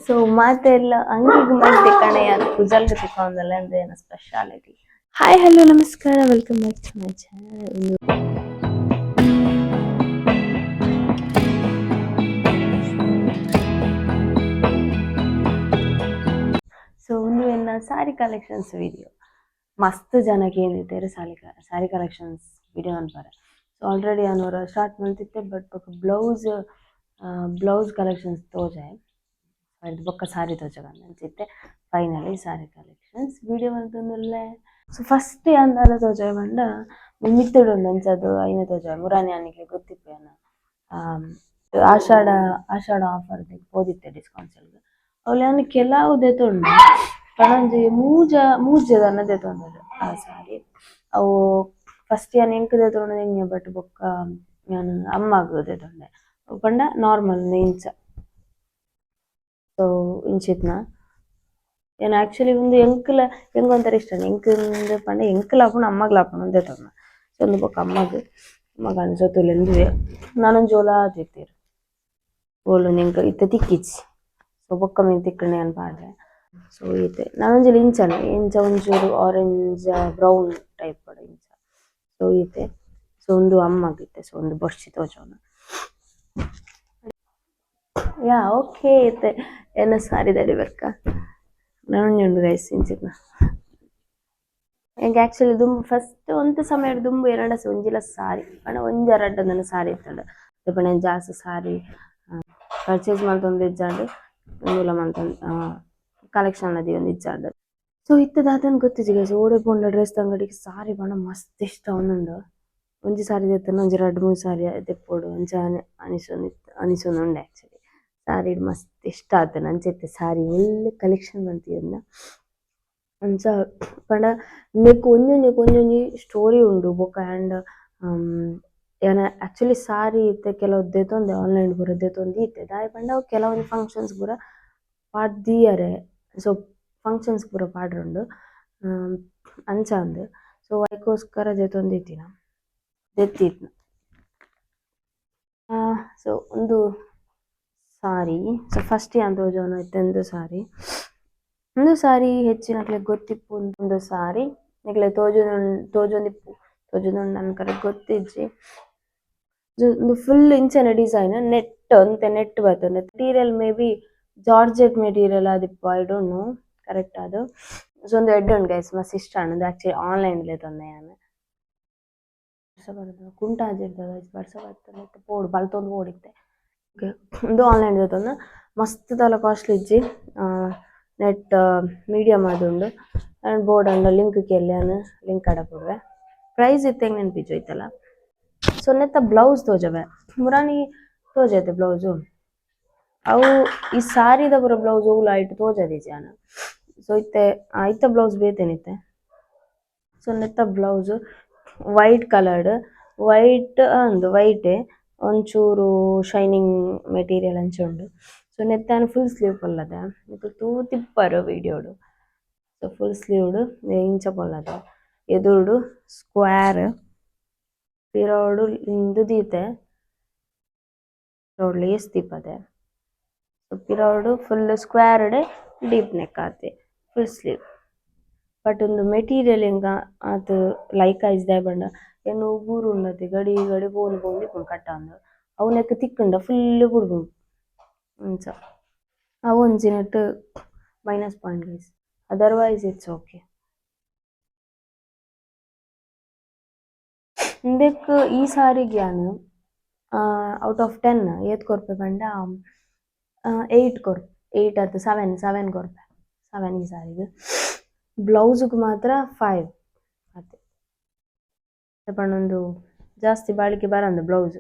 So ಮಾತೆಲ್ಲ ಅಂಗಿಗೆ ಮತ್ತೆ ಕಣೆ ಅದು ಕುಜಲ್ಗೆ ತಿಕ್ಕೊಂಡಲ್ಲ ಅಂದ್ರೆ ಏನೋ ಸ್ಪೆಷಾಲಿಟಿ. ಹಾಯ್ ಹಲೋ ನಮಸ್ಕಾರ, welcome back to my channel. So ಒಂದು ಎಲ್ಲ ಸಾರಿ ಕಲೆಕ್ಷನ್ಸ್ ವಿಡಿಯೋ ಮಸ್ತ್ ಜನಕ್ಕೆ ಏನಿದ್ದಾರೆ ಸಾರಿ ಕಲೆಕ್ಷನ್ಸ್ ವಿಡಿಯೋ ಅನ್ಪಾರೆ. ಸೊ ಆಲ್ರೆಡಿ ಅವರ ಸ್ಟಾರ್ಟ್ ಮಾಡ್ತಿದ್ದೆ, ಬಟ್ ಬ್ಲೌಸ್ ಕಲೆಕ್ಷನ್ಸ್ ತೋಜೆ ಅದು ಬೊಕ್ಕ ಸಾರಿ ತೋಜಗಂತ ಅನ್ಸಿತ್ತೆ. ಫೈನಲಿ ಸಾರಿ ಕಲೆಕ್ಷನ್ಸ್ ವಿಡಿಯೋ ಮಾಡ್ತಂದಲ್ಲೇ. ಸೊ ಫಸ್ಟ್ ಅಂದಾಲ ತೋಜ ಬಂಡ ಮಿತ್ತಡು ಅಂಚದು ಐನ ತೋಜ ಮುರಾನಿ ಅನಿಗೆ ಗೊತ್ತಿಪ್ಪೇನ ಆಷಾಢ ಆಫರ್ ಓದಿತ್ತೆ ಡಿಸ್ಕೌಂಟ್ಸ್ ಎಲ್ಲ ಅವಳು ಕೆಲವು ದೆತೊಂಡು ಪಣಂಜಿ ಮೂಜದನ್ನ ದೆತೊಂದರು ಆ ಸಾರಿ. ಅವು ಫಸ್ಟ್ ಯಾನ್ ಎಂಕ್ ದೆತೊಂಡು ನಿಂಗೆ ಬಟ್ ಬೊಕ್ಕ ನಾನು ಅಮ್ಮಗ್ ದೆತೊಂಡೆ ಪಂಡ ನಾರ್ಮಲ್ ಇಂಚ. ಸೊ ಇಂಚಿತ್ನ ಏನು ಆ್ಯಕ್ಚುಲಿ ಒಂದು ಎಂಗೊಂಥರ ಇಷ್ಟ ಎಂಕಂದು ಪಂಡ ಎಂಕ್ಲಾಪುಂಡು ಅಮ್ಮಗ್ಲಾಪುಂಡು ಅಂತ ತೊಂದ. ಸೊ ಒಂದು ಬೊಕ್ಕ ಅಮ್ಮಗ್ ಅನ್ಸೋತುಲೆಂದುವೆ ನಾನೊಂದು ಜೋಲ ತಿತ್ತೀರು ಓಲು ನಿಂಗೆ ಇತ್ತ ತಿಕ್ಕಿಚ್ಚಿ. ಸೊ ಬೊಕ್ಕ ಮೀನು ತಿಕ್ಕಣೆ ಅನ್ಪಾಡ್ರೆ. ಸೊ ಈತೆ ನಾನೊಂಜಿ ಇಂಚ ಒಂಚೂರು ಆರೆಂಜ್ ಬ್ರೌನ್ ಟೈಪ್ ಪಡ ಇಂಚ. ಸೊ ಈತೆ ಸೊ ಒಂದು ಅಮ್ಮಗಿತ್ತೆ. ಸೊ ಒಂದು ಬೊರ್ಚಿ ತೋಜೋನ ಯಾ ಓಕೆ ಐತೆ ಎಲ್ಲ ಸಾರಿ ದಡಿಬೇಕ ನಾನುಂಡು ಗೈಸ್ ಇಂಚಿನ ಎಂಕ್ ಆ್ಯಕ್ಚುಲಿ ದುಂಬು ಫಸ್ಟ್ ಒಂದು ಸಮಯ ದುಂಬು ಎರಡಸ ಒಂಜಿಲ ಸಾರಿ ಪಂಡ ಒಂಜೆರಡು ನನ್ನ ಸಾರಿ ಇತ್ತಂಡು ಪಂಡ ಜಾಸ್ತಿ ಸಾರಿ ಪರ್ಚೇಸ್ ಮಾಡ್ತೊಂದು ಇಜ್ಜಾಂಡು ಮೂಲ ಮಾಡ್ತೊಂದು ಕಲೆಕ್ಷನ್ ಅದಿ ಒಂದು ಇಜ್ಜಾಂಡು. ಸೊ ಇತ್ತದಾತನ ಗೊತ್ತಿಜ್ಜಿ ಗೈಸ್ ಓಡೆ ಪೋಂಡ ಡ್ರೆಸ್ ಅಂಗಡಿಗೆ ಸಾರಿ ಪಂಡ ಮಸ್ತ್ ಇಷ್ಟ ಒಂದುಂಡು. ಒಂಜಿ ಸಾರಿ ತೆತ್ತನ ಒಂಜಿ 2-3 ಸಾರಿ ತೆಪ್ಪೋಡು ಅಂಚ ಅನಿಸೊಂದು ಉಂಡೆ. ಆ್ಯಕ್ಚುಲಿ ಸಾರಿ ಮಸ್ತ್ ಇಷ್ಟ ಆತನ ಅಂಚೆತ್ತೆ ಸಾರಿ ಒಳ್ಳೆ ಕಲೆಕ್ಷನ್ ಬಂತಿದ್ದ ಅಂಚ ಪಂಡ ನೆಕ್ ಒಂಜೊಂಜಿ ಸ್ಟೋರಿ ಉಂಡು ಬೊಕ್ಕ. ಆ್ಯಂಡ್ ಏನ ಆ್ಯಕ್ಚುಲಿ ಸಾರಿ ಇತ್ತೆ ಕೆಲವು ದೆತೊಂದೆ ಆನ್ಲೈನ್ ಪೂರ ದೆತೊಂದು ಇತ್ತೆ ದಾಯೆ ಪಂಡ ಅವು ಕೆಲವೊಂದು ಫಂಕ್ಷನ್ಸ್ ಪೂರ ಪಾಡ್ದಿಯರೆ. ಸೊ ಫಂಕ್ಷನ್ಸ್ ಪೂರ ಪಾಡ್ರುಂಡು ಅಂಚ ಅಂದು. ಸೊ ಅದಕ್ಕೋಸ್ಕರ ದೆತ್ತಿನ ಸೊ ಒಂದು ಸಾರಿ. ಸೊ ಫಸ್ಟ್ ಯಾನ್ ತೋಜೋನ ಇತ್ತೆಂದು ಒಂದು ಸಾರಿ ಹೆಚ್ಚಿನಕ್ಲೆ ಗೊತ್ತಿಪ್ಪು ಒಂದು ಸಾರಿ ನಿಕ್ಲೆ ತೋಜೊಂದಿಪ್ಪು ನನ್ನ ಕಡೆ ಗೊತ್ತಿಜ್ಜಿ. ಒಂದು ಫುಲ್ ಇಂಚನ ಡಿಸೈನ್ ನೆಟ್ ಬರ್ತದೆ. Material may be georgette material ಆದಿಪ್ಪು, ಐ ಡೋಂಟ್ ನೋ ಕರೆಕ್ಟ್ ಅದು. ಸೊ ಒಂದು ಎಡ್ಡು ಉಂಡು ಗೈಸ್ ಮಸ್ತ್ ಇಷ್ಟ ಅನ್ನೋದು. ಆ್ಯಕ್ಚುಲಿ ಆನ್ಲೈನ್ಲೇ ತಂದೆ ನಾನು ಕುಂಟ ಆಜಿರ್ತದೆ ಬರ್ಸ ಬರ್ತದೆ ಪೋಡು ಬಲ್ತೊಂದು ಓಡಿತ್ತೆ. ಒಂದು ಆನ್ಲೈನ್ ತಂದ ಮಸ್ತ್ ತಲ ಕಾಸ್ಟ್ಲಿ ಇಜ್ಜಿ. ನೆಟ್ ಮೀಡಿಯಮ್ ಆದುಂಡು ಆ್ಯಂಡ್ ಬೋರ್ಡ್ ಅಂಡ ಲಿಂಕ್ ಕೆಲ್ಯಾನ ಲಿಂಕ್ ಆಡ ಕೊಡುವೆ ಪ್ರೈಸ್ ಇತ್ತೆ ಹೆಂಗೆ ನೆನಪಿಜೋಯ್ತಲ್ಲ. ಸೊ ನೆತ್ತ ಬ್ಲೌಸ್ ತೋಜವೆ ಮುರಾನಿ ತೋಜೈತೆ ಬ್ಲೌಸು ಅವು ಈ ಸಾರಿದ ಪೂರ ಬ್ಲೌಸ್ ಓವು ಲೈಟ್ ತೋಜದಿಜಾನ. ಸೊ ಇತ್ತ ಬ್ಲೌಸ್ ಬೇತೇನಿತ್ತೆ. ಸೊ ನೆತ್ತ ಬ್ಲೌಸ್ ವೈಟ್ ಕಲರ್ಡ್ ವೈಟೇ ಒಂಚೂರು ಶೈನಿಂಗ್ ಮೆಟೀರಿಯಲ್ ಅಂಚುಂಡು. ಸೊ ನೆತ್ತಾನ ಫುಲ್ ಸ್ಲೀವ್ ಪೊಲ್ಲದ ಇದು ತೂತಿಪ್ಪರು ವಿಡಿಯೋಡು. ಸೊ ಫುಲ್ ಸ್ಲೀವ್ಡ್ ಇಂಚ ಪೊಲ್ಲದ ಎದುರುಡು ಸ್ಕ್ವೇರ್ ಪಿರೋಡು ಇಂದು ದೀತೆ ಪಿರೋಡ್ ಲೇಸ್ ದೀಪದೆ. So ಪಿರೋಡು full squared deep neck ಆತೆ ಫುಲ್ ಸ್ಲೀವ್. ಬಟ್ ಒಂದು ಮೆಟೀರಿಯಲ್ ಹೆಂಗ ಅದು ಲೈಕ್ ಐಸ್ದೆ ಬಂಡ ಏನು ಬೂರು ಉಂಡತಿ ಗಡಿ ಬೋನ್ ಇಪ್ಪುಂಡು ಕಟ್ಟ ಅಂದು ಅವು ನೆಕ್ ತಿಕ್ಕಂಡ ಫುಲ್ ಬುಡ್ಬುಂಡು ಅಂಚ ಅವು ಒಂಜಿನಟ್ minus point guys. Otherwise it's okay. ಇಂದೆಕ್ ಈ ಸಾರಿಗೆ ನಾನು ಔಟ್ ಆಫ್ 10 ಏತ್ ಕೊರ್ಪೆ ಪಂಡ 8 ಕೊರ್ಪೆ. 8 ಅದು 7 ಕೊರ್ಪೆ 7 ಈ ಸಾರಿಗೆ. ಬ್ಲೌಸ್ಗೆ ಮಾತ್ರ 5 ಅತ್ತೆ ಪಂಡೊಂದು ಜಾಸ್ತಿ ಬಾಳಿಕೆ ಬರಂದು ಬ್ಲೌಸ್.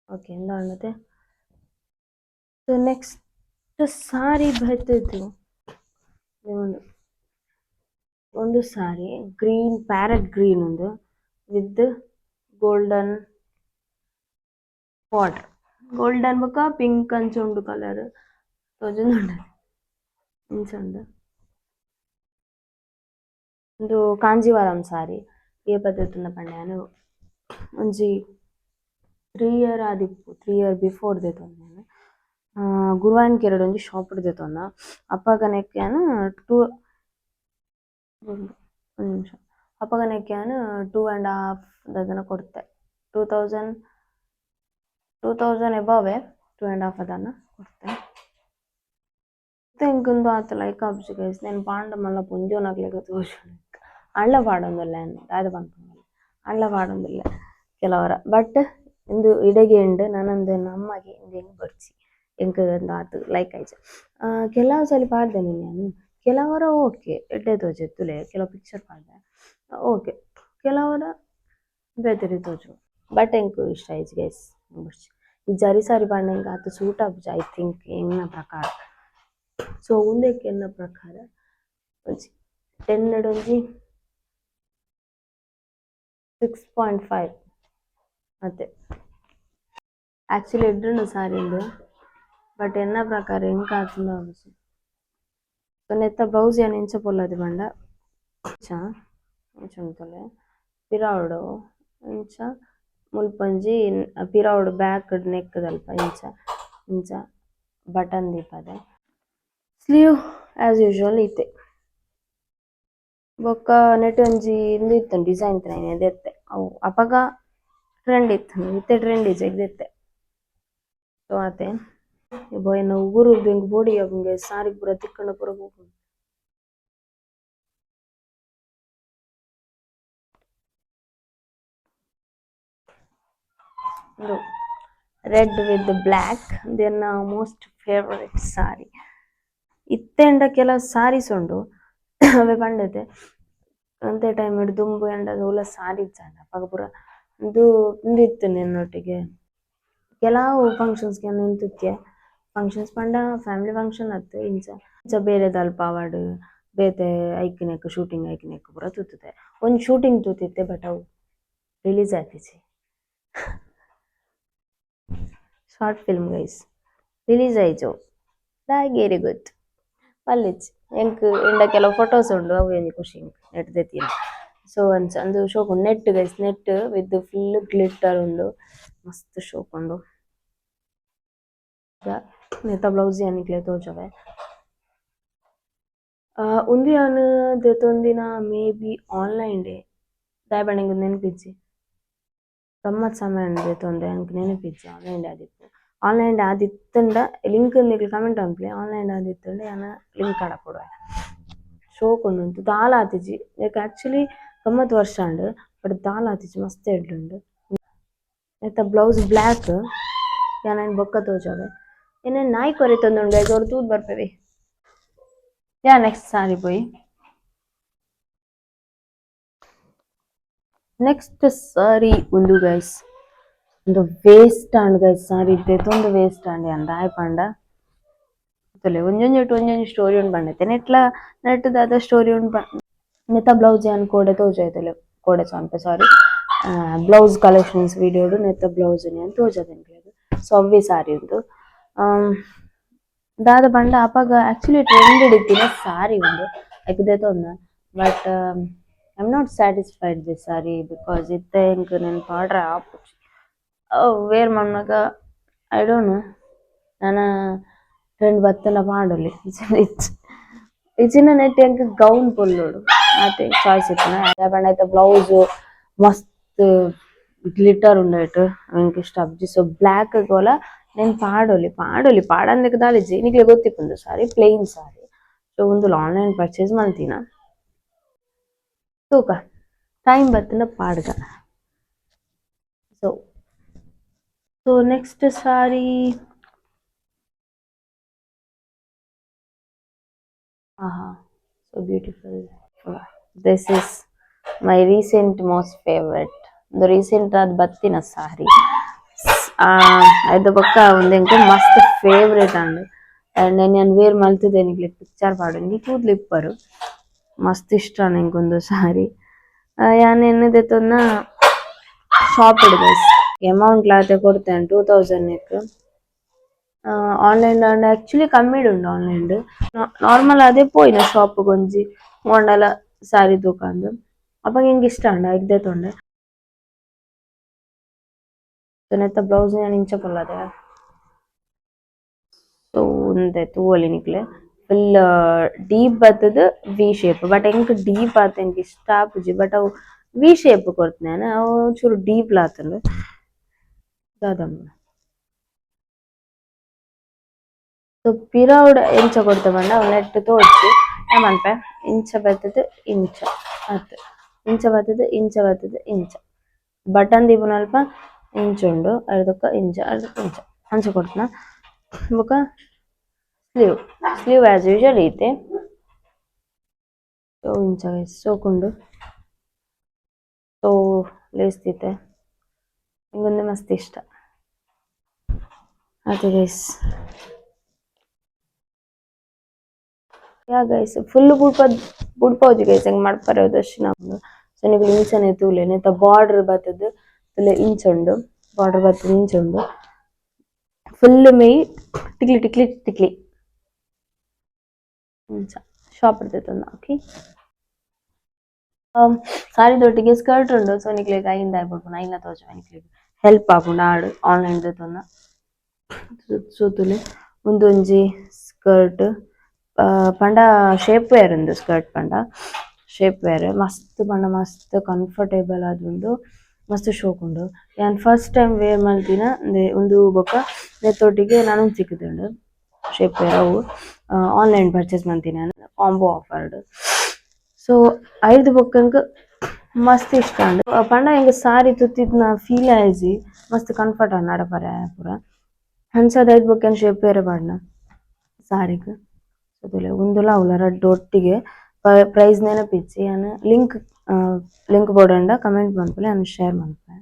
ಓಕೆ ಎಂದ ಅನ್ನತೆ. ಸೊ ನೆಕ್ಸ್ಟ್ ಸಾರಿ ಬರ್ತದ್ದು ಒಂದು ಸಾರಿ ಗ್ರೀನ್ ಪ್ಯಾರೆಟ್ ಗ್ರೀನ್ ಒಂದು ವಿತ್ ಗೋಲ್ಡನ್ ಬಾರ್ಡರ್. ಗೋಲ್ಡನ್ ಬೊಕ್ಕ ಪಿಂಕ್ ಅಂಚುಂಡು ಕಲರ್ ತೋಜೊಂದುಂಡು ಇಂಚುಂಡು. ಒಂದು ಕಾಂಜೀವರಂ ಸಾರಿ ಏ ಪದ್ಧತಿನ ಪಂಡ್ಯಾನು ಒಂಜಿ 3 ಇಯರ್ ಆದಿಪ್ಪು 3 ಇಯರ್ ಬಿಫೋರ್ ದೆತೊಂದು ನಾನು. ಗುರುವಾನ್ಕೆರಡು ಒಂಜಿ ಶಾಪ್ ದೆತೊಂದ ಅಪ್ಪಗ ನೆಕ್ಯಾನ್ ಒಂದು ನಿಮಿಷ ಅಪ್ಪಗ ನೆಕ್ಯಾನ್ 2.5 ದದನ ಕೊಡ್ತೆ 2000 ಎಬಾವೆ 2.5 ಅದನ್ನ ಕೊಡ್ತೆ ಎಂಕುಂದು ಆತ ಲೈಕ್ ಆಪ್ಜಿ ಗೈಸ್ నేను ಪಾಂಡ ಮಲ್ಲ ಪುಂಜೋನಕ್ಲೆಗ್ ತೋಜುಂಡು ಅಳ್ಳ ಪಾಡೊಂದುಲ್ಲ ದಾದ ಪನ್ಪುಂಡು ಅಳ್ಳ ಪಾಡೊಂದುಲ್ಲ ಕೆಲವರ ಬಟ್ ಇಂದು ಇಡೆಗೆ ಉಂಡು ನನಂದು ನಮ್ಮಗೆ ಇಂದು ಹೆಂಗ್ ಬರ್ಚಿ ಎಂಕ್ ಆತು ಲೈಕ್ ಆಯ್ತು ಕೆಲವು ಸಲ ಪಾಡ್ದೇನೆ ನಾನು ಕೆಲವರ ಓಕೆ ಎಡ್ಡೆ ತೋಜೆತ್ತುಲೆ ಕೆಲವು ಪಿಕ್ಚರ್ ಪಾಡ್ದೆ ಓಕೆ ಕೆಲವರ ಬೇತೆರಿ ತೋಜು ಬಟ್ ಎಂಕ್ ಇಷ್ಟ ಆಯ್ತು ಗೈಸ್ ಬರ್ಚಿ ಈ ಜರಿ ಸಾರಿ ಪಾಂಡ ಎಂಕ್ ಆತು ಸೂಟ್ ಆಪುಜಿ ಐ ಥಿಂಕ್ ಎಂಗ್ನ ಪ್ರಕಾರ ಸೊ ಉಂದೆಕ್ ಎನ್ನ ಪ್ರಕಾರ ಒಂಜಿ 10 ಒಂಜಿ 6.5 ಅದೇ ಆಕ್ಚುಲಿ ಎಡ್ಡುಂಡು ಸಾರಿ ಉಂಡು ಬಟ್ ಎನ್ನ ಪ್ರಕಾರ ಎಂಕ್ ಆತುಂಡು ಆಪುಜಿ ಸೊ ನೆತ್ತ ಬ್ಲೌಸ್ ಏನು ಇಂಚ ಪೊಲ್ಲದು ಪಂಡ ಇಂಚ ಉಂತುಲೆ ಪಿರಾವುಡು ಇಂಚ ಮುಲ್ಪೊಂಜಿ ಪಿರಾವುಡು ಬ್ಯಾಕ್ ನೆಕ್ ದಲ್ಪ ಇಂಚ ಇಂಚ ಬಟನ್ ದೀಪದೆ ಸ್ಲೀವ್ ಆಸ್ ಯೂಶುವಲ್ ಇತ್ತೆ ಬೊಕ್ಕ ನೆಟ್ ಒಂಜಿ ಇಂದು ಇತ್ತುಂಡು ಡಿಸೈನ್ ತನ ದೆತ್ತೆ ಅವು ಅಪಗ ಟ್ರೆಂಡ್ ಇತ್ತು ಇತ್ತೆ ಟ್ರೆಂಡ್ ಈಜೆಗ್ ದೆತ್ತೆ ಸೊ ಅತೆ ಬೊಯ್ನ ಉಗುರು ಬೆಂಗ್ ಬೋಡಿ ಅವಂಗೆ ಸಾರಿ ಪೂರ ತಿಕ್ಕಂಡ ಪೂರ ಹೋಗುಂಡು ರೆಡ್ ವಿತ್ ಬ್ಲ್ಯಾಕ್ ದೆನ್ನ ಮೋಸ್ಟ್ ಫೇವರೆಟ್ ಸಾರಿ ಇತ್ತೆಂಡ ಕೆಲವು ಸಾರೀಸ್ ಉಂಡು ಅವೆ ಪಂಡತೆ ಅಂತೆ ಟೈಮ್ ಇಡು ದುಂಬು ಎಂಡದ ಉಲ್ಲ ಸಾರಿ ಇಜ್ಜಂಡ ಅಪಗ ಪೂರ ಇದು ಇಂದಿತ್ತು ನಿನ್ನೊಟ್ಟಿಗೆ ಕೆಲವು ಫಂಕ್ಷನ್ಸ್ಗೆ ನಿಂತಿತ್ತೆ ಫಂಕ್ಷನ್ಸ್ ಪಂಡ ಫ್ಯಾಮಿಲಿ ಫಂಕ್ಷನ್ ಅತ್ತು ಇಂಚ ಬೇರೆ ದಲ್ಪ ಅವಾರ್ಡ್ ಬೇತೆ ಐಕ್ನೆಕ್ ಶೂಟಿಂಗ್ ಐಕ್ನೆಕ್ ಪೂರ ತೂತುತ್ತೆ ಒಂದು ಶೂಟಿಂಗ್ ತೂತಿತ್ತೆ ಬಟ್ ಅವು ರಿಲೀಸ್ ಆತಿಜಿ ಶಾರ್ಟ್ ಫಿಲ್ಮ್ ಗೈಸ್ ರಿಲೀಸ್ ಆಯ್ತು ದಾಗೇರಿ ಗೊತ್ತು ಪಲ್ಲಿಜ್ ಎಂಕ್ ಇಂಡ ಕೆಲವು ಫೋಟೋಸ್ ಉಂಡು ಅವು ಎಂಜಿ ಖುಷಿ ನೆಟ್ ದೆತ್ತಿನ ಸೊ ಅಂದು ಶೋಕ್ net guys net with full glitter ಉಂಡು ಮಸ್ತ್ ಶೋಕ್ ಉಂಡು ನೆತ್ತ ಬ್ಲೌಸ್ ಏನಿಕ್ಲೆ ತೋಜವೆ ಉಂದು ಯಾನು ದೆತೊಂದಿನ ಮೇ ಬಿ ಆನ್ಲೈನ್ ಡೇ ದಾಯಬಣ್ಣಂಗೆ ನೆನಪಿಜ್ಜಿ ಗಮ್ಮತ್ ಸಮಯ ದೆತೊಂದೆ ಎಂಕ್ ನೆನಪಿಜ್ಜಿ ಆನ್ಲೈನ್ ಡೇ ಆದಿತ್ತು ಆನ್ಲೈನ್ ಡೇ ಆದಿತ್ತಂಡ ಲಿಂಕ್ ನಿಕ್ಲೆ ಕಮೆಂಟ್ ಅನ್ಪ್ಲೆ ಆನ್ಲೈನ್ ಡೇ ಆದಿತ್ತಂಡ ಯಾನ ಲಿಂಕ್ ಆಡ ಕೊಡುವೆ ಶೋಕ್ ಉಂಡು ದಾಲ ಆತಿಜಿ ಲೈಕ್ ಆಕ್ಚುಲಿ ಗಮ್ಮತ್ ವರ್ಷ ಉಂಡು ಬಟ್ ದಾಲ ಆತಿಜಿ ಮಸ್ತ್ ಎಡ್ಡುಂಡು ನೆತ್ತ ಬ್ಲೌಸ್ ಬ್ಲ್ಯಾಕ್ ಯಾನೇನು ಬೊಕ್ಕ ತೋಜವೆ ಏನೇನು ನಾಯಿ ಕೊರಿತೊಂದುಂಡು ಗೈಸ್ ಅವ್ರು ತೂದ್ ಬರ್ಪೇವೆ ಯಾ ನೆಕ್ಸ್ಟ್ ಸಾರಿ ಪೋಯಿ ನೆಕ್ಸ್ಟ್ ಸಾರಿ ಉಂದು ಗೈಸ್ ಒಂದು ವೇಸ್ಟ್ ಆಂಡ್ ಗೈಸ್ ಸಾರಿ ದೆತೊಂದು ವೇಸ್ಟ್ ಆಂಡ್ ಅಂದ ಆಯ್ ಪಂಡ ಒಂಜೊಂಜಿ ಸ್ಟೋರಿ ಉಂಡು ಬಂಡೈತೆ ನೆಟ್ಲ ನೆಟ್ ದಾದ ಸ್ಟೋರಿ ಉಂಡು ನೆತ್ತ ಬ್ಲೌಸ್ ಏನು ಕೋಡೆ ತೋಜೈತಲೆ ಕೋಡೆ ಸಾಂಪೆ ಸಾರಿ ಬ್ಲೌಸ್ ಕಲೆಕ್ಷನ್ಸ್ ವಿಡಿಯೋಡು ನೆತ್ತ ಬ್ಲೌಸ್ ಏನು ತೋಜದೆಂಕ್ಲೆಗ್ ಸೊ ಅವ್ವಿ ಸಾರಿ ಉಂದು ದಾದ ಪಂಡ ಅಪಗ ಆಕ್ಚುಲಿ ಟ್ರೆಂಡ್ ಇತ್ತಿನ ಸಾರಿ ಉಂಡು ಐಕ್ ದೆತೊಂದ but I am not satisfied this sari because ಇತ್ತೆ ಎಂಕ್ ನೆನ್ ಪಾಡ್ರೆ ಆಪುಜಿ ವೇರ್ ಮನ್ನಾಗ ಐ ಡೋಂಟ್ ನೋ ನಾನು ಟ್ರೆಂಡ್ ಬತ್ತನ ಪಾಡೊಲಿ ಇಜಿನ ನೆಟ್ ಎಂಕ್ ಗೌನ್ ಪೊಲ್ಲೋಡು ಆತೆ ಚಾಯ್ಸ್ ಇತ್ತನ ಪಂಡ ಐತ ಬ್ಲೌಸ್ ಮಸ್ತ್ ಗ್ಲಿಟರ್ ಉಂಡೈಟ್ ಎಂಕ್ ಇಷ್ಟ ಆಪುಜಿ ಸೊ ಬ್ಲ್ಯಾಕ್ ಗೋಲ నేను పాడందుకు దాలిజి నీకు ಗೊತ್ತಿಪ್ಪುಂಡು ಸಾರಿ ಪ್ಲೇನ್ ಸಾರಿ ಸೊ ಒಂದು ಆನ್ಲೈನ್ ಪರ್ಚೇಸ್ ಮಲ್ತಿನ ತೂಕ ಟೈಮ್ ಬತ್ತಿನ ಪಾಡ್ಗ ಸೊ ಸೊ ನೆಕ್ಸ್ಟ್ ಸಾರಿ ಆಹಾ so beautiful this is my recent most favourite ಒಂದು ರೀಸೆಂಟ್ ಆದ ಬತ್ತಿನ ಸಾರಿ ಐದು ಬೊಕ್ಕ ಒಂದೆಂಕ್ ಮಸ್ತ್ ಫೇವ್ರೇಟ್ ಅಂಡ್ ನಾನು ವೇರ್ ಮಲ್ತದೆ ನಿಕ್ಲೆ ಪಿಕ್ಚರ್ ಪಾಡು ನೀ ಕೂದ್ಲು ಇಪ್ಪರು ಮಸ್ತ್ ಇಷ್ಟ ನಂಗೊಂದು ಸಾರಿ ಯಾನ್ ಎನ್ನದೆತ್ತೊಂದ ಶಾಪ್ ಗೈಸ್ ಅಮೌಂಟ್ ಲಾತೆ ಕೊಡ್ತೇನೆ 2000 ನೆಕ್ ಆನ್ಲೈನ್ ಆಕ್ಚುಲಿ ಕಮ್ಮಿ ಉಂಡು ಆನ್ಲೈನ್ ನಾರ್ಮಲ್ ಅದೇ ಪೋಯಿನ ಶಾಪ್ ಗೊಂಜಿ ಮೊಂಡಲ ಸಾರಿ ತೂಕಂದು ಅಪ್ಪ ಹಿಂಗೆ ಇಷ್ಟ ಉಂಡು ಐಕ್ದೆ ತೊಂಡೆ ನೆತ್ತ ಬ್ಲೌಸ್ ನಾನು ಇಂಚ ಪೊಲ್ಲದೆ ಸೊ ಒಂದೇ ತೂವಲಿ ನಿಕ್ಲೆ ಫುಲ್ ಡೀಪ್ ಬರ್ತದ ವಿ ಶೇಪ್ ಬಟ್ ಎಂಕ್ ಡೀಪ್ ಆತ ಎಂಕ್ ಇಷ್ಟ ಆಪುಜಿ ಬಟ್ ಅವು ವಿ ಶೇಪ್ ಕೊಡ್ತೀನಿ ಅವು ಚೂರು ಡೀಪ್ ಲಾತಂಡು ದಾದಮ್ಮ ಸೊ ಪಿರವುಡ್ ಎಂಚ ಕೊಡ್ತೇವಂಡ ಅವು ನೆಟ್ ತೋಡ್ಸಿ ಮನ್ಪೆ ಇಂಚ ಬರ್ತದೆ ಇಂಚ ಆತು ಇಂಚ ಬರ್ತದೆ ಇಂಚ ಬಟನ್ ದೀಪುನ ಅಲ್ಪ ಇಂಚ್ ಉಂಡು ಅರ್ಧಕ್ಕ ಇಂಚ ಅಂಚ ಕೊಡ್ತನ ಬೊಕ ಸ್ಲೀವ್ ಆಸ್ ಯೂಶುವಲ್ ಐತೆ ಸೊ ಇಂಚ ಸೋಕುಂಡು ಸೊ ಲೇಸ್ತಿತ್ತೆ ಇಂಗೊಂದು ಮಸ್ತ್ ಇಷ್ಟ ಆಯ್ತು ಗೈಸ್ ಯಾ ಗೈಸ್ ಫುಲ್ ಬುಡ್ಪೋಜಿ ಗೈಸ್ ಹೆಂಗ್ ಮಾಡ್ಪಾರೆ ದರ್ಶನ ಸೊ ನೀವು ಇಂಚನೆ ತೂಲೆ ನೆತ್ತ ಬಾರ್ಡರ್ ಬತ್ತದ ತುಲೆ ಇಂಚುಂಡು ಬಾರ್ಡರ್ ಬತ್ತದ ಇಂಚುಂಡು ಫುಲ್ ಮೈ ಟಿಕ್ಲಿ ಇಂಚ ಶಾಪ್ ಇರ್ತೈತೆ ಓಕೆ ಸಾರಿದೊಟ್ಟಿಗೆ ಸ್ಕರ್ಟ್ ಉಂಡು ಸೊ ನಿಕ್ಲೆಗ್ ಐಂದ ಆಗ್ಬಿಡ್ಪುನ ಐನ ತೋಜ ನಿಕ್ಲೆಗ್ ಹೆಲ್ಪ್ ಆಪುಂಡು ಆಡು ಆನ್ಲೈನ್ ದೆತೊಂದ ಸೋತುಲೆ ಒಂದೊಂಜಿ ಸ್ಕರ್ಟ್ ಪಂಡ ಶೇಪ್ ವೇರ್ ಉಂದು ಸ್ಕರ್ಟ್ ಪಂಡ ಶೇಪ್ ವೇರ್ ಮಸ್ತ್ ಪಂಡ ಮಸ್ತ್ ಕಂಫರ್ಟೇಬಲ್ ಆದುಂಡು ಮಸ್ತ್ ಶೋಕ್ ಉಂಡು ಯಾನ್ ಫಸ್ಟ್ ಟೈಮ್ ವೇರ್ ಮಲ್ತಿನ ಒಂದು ಬೊಕ ನೆತ್ತೊಟ್ಟಿಗೆ ನಾನು ಸಿಕ್ಕುದುಂಡು ಶೇಪ್ ವೇರ್ ಅವು ಆನ್ಲೈನ್ ಪರ್ಚೇಸ್ ಮಲ್ತೀನಿ ಕಾಂಬೋ ಆಫರ್ಡ್ ಸೊ ಐದು ಬೊಕ್ಕಂಕ್ ಮಸ್ತ್ ಇಷ್ಟ ಉಂಡು ಪಂಡ ಎಂಕ್ ಸಾರಿ ತುತ್ತಿದ್ನ ಫೀಲ್ ಆಯ್ಸಿ ಮಸ್ತ್ ಕಂಫರ್ಟ್ ಆನ್ ನಡಪರೆ ಪೂರ ಹಂಚದ ಐದು ಬೊಕ್ಕನ್ ಶೇಪ್ ವೇರ್ ಪಾಡ್ನ ಸಾರಿಗ್ ಅದುಲೆ ಉಂದುಲ ಅವಲ ರಡ್ಡ್ ಒಟ್ಟಿಗೆ ಪ್ರೈಸ್ ನೆನಪಿಚ್ಚಿ ನಾನು ಲಿಂಕ್ ಬೋರ್ಡಂಡ ಕಮೆಂಟ್ ಮನ್ಪುಲೆ ನಾನು ಶೇರ್ ಮನ್ಪೆ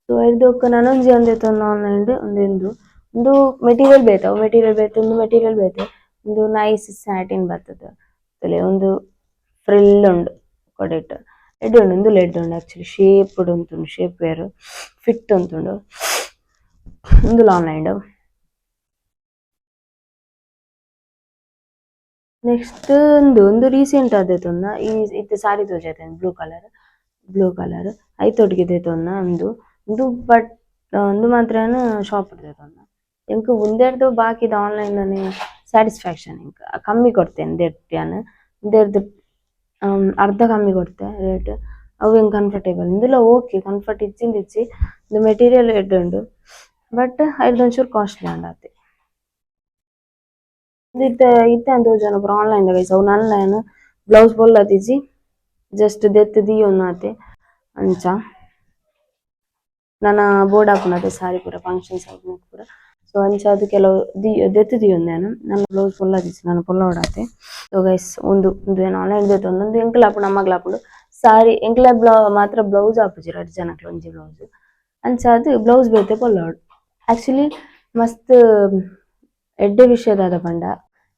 ಸೊ ಐರ್ದೊಕ್ಕ ನನೊಂಜಿ ಒಂದೆತೊಂದು ಆನ್ಲೈನ್ ಒಂದು ಮೆಟೀರಿಯಲ್ ಬೇತೆ ಒಂದು ಮೆಟೀರಿಯಲ್ ಬೇತೆ ಒಂದು ನೈಸ್ ಸ್ಯಾಟಿನ್ ಬರ್ತದ ಅದುಲೆ ಒಂದು ಫ್ರಿಲ್ ಉಂಡು ಕೊಡೆಟ್ ಎಡ್ಡೆ ಉಂಡು ಒಂದು ಲೆಡ್ ಉಂಡು ಆಕ್ಚುಲಿ ಶೇಪ್ ಉಂತುಂಡು ಶೇಪ್ ವೇರ್ ಫಿಟ್ ಉಂತುಂಡು ಒಂದು ಆನ್ಲೈನ್ ನೆಕ್ಸ್ಟ್ ಒಂದು ರೀಸೆಂಟ್ ಆದೈತೊಂದ ಈ ಇತ್ತೆ ಸಾರಿ ತೋಜೈತೆ ಬ್ಲೂ ಕಲರ್ ಐತೊಟ್ಟಿಗೆ ದೈತೊಂದ ಒಂದು ಬಟ್ ಒಂದು ಮಾತ್ರ ಶಾಪ್ ಇರ್ತೈತೊಂದ ಎಂಕ್ ಉಂದೆರ್ದು ಬಾಕಿದ ಆನ್ಲೈನ್ ಸ್ಯಾಟಿಸ್ಫ್ಯಾಕ್ಷನ್ ಎಂಕ್ ಕಮ್ಮಿ ಕೊಡ್ತೇನೆ ದೆಟ್ಯಾನ್ ಉಂದೆರ್ದು ಅರ್ಧ ಕಮ್ಮಿ ಕೊಡ್ತೆ ರೇಟ್ ಅವು ಹೆಂಗ್ ಕಂಫರ್ಟೇಬಲ್ ಇಂದುಲ ಓಕೆ ಕಂಫರ್ಟ್ ಇಚ್ಚಿ ಒಂದು ಮೆಟೀರಿಯಲ್ ಎಡ್ಡೆ ಉಂಡು ಬಟ್ ಐದೊಂಚೂರು ಕಾಸ್ಟ್ಲಿ ಉಂಡಾತೆ ಇತ್ತೆ ಅಂತ ಜನ ಪೂರ ಆನ್ಲೈನ್ ಗೈಸ್ ಅವು ನನ್ಲೈನ್ ಬ್ಲೌಸ್ ಬೊಲ್ಲದಿಜಿ ಜಸ್ಟ್ ದೆತ್ ದಿಯೊನ್ನಾತೆ ಅಂಚ ನನ್ನ ಬೋರ್ಡ್ ಹಾಪುನತೆ ಸಾರಿ ಪೂರ ಫಂಕ್ಷನ್ಸ್ ಆಪುನ ಪೂರ ಸೊ ಅಂಚ ಅದು ಕೆಲವು ದೆತ್ ದಿಯೊಂದೇನು ನನ್ನ ಬ್ಲೌಸ್ ಬೊಲ್ಲದಿಜಿ ನಾನು ಪೊಲ್ಲೋಡಾತೆ ಸೊ ಗೈಸ್ ಒಂದು ಏನು ಆನ್ಲೈನ್ ದೆತ್ ಒಂದು ಎಂಕ್ಲ ಆಪುಂಡು ನಮ್ಮಗ್ಲ ಆಪುಂಡು ಸಾರಿ ಎಂಕ್ಲ ಮಾತ್ರ ಬ್ಲೌಸ್ ಆಪುಜಿ ರಡ್ಡ್ ಜನಕ್ಲ ಒಂಜಿ ಬ್ಲೌಸ್ ಅಂಚ ಅದು ಬ್ಲೌಸ್ ಬೇತೆ ಪೊಲ್ಲೋಡು ಆಕ್ಚುಲಿ ಮಸ್ತ್ ಎಡ್ಡೆ ವಿಷಯದಾದ ಪಂಡ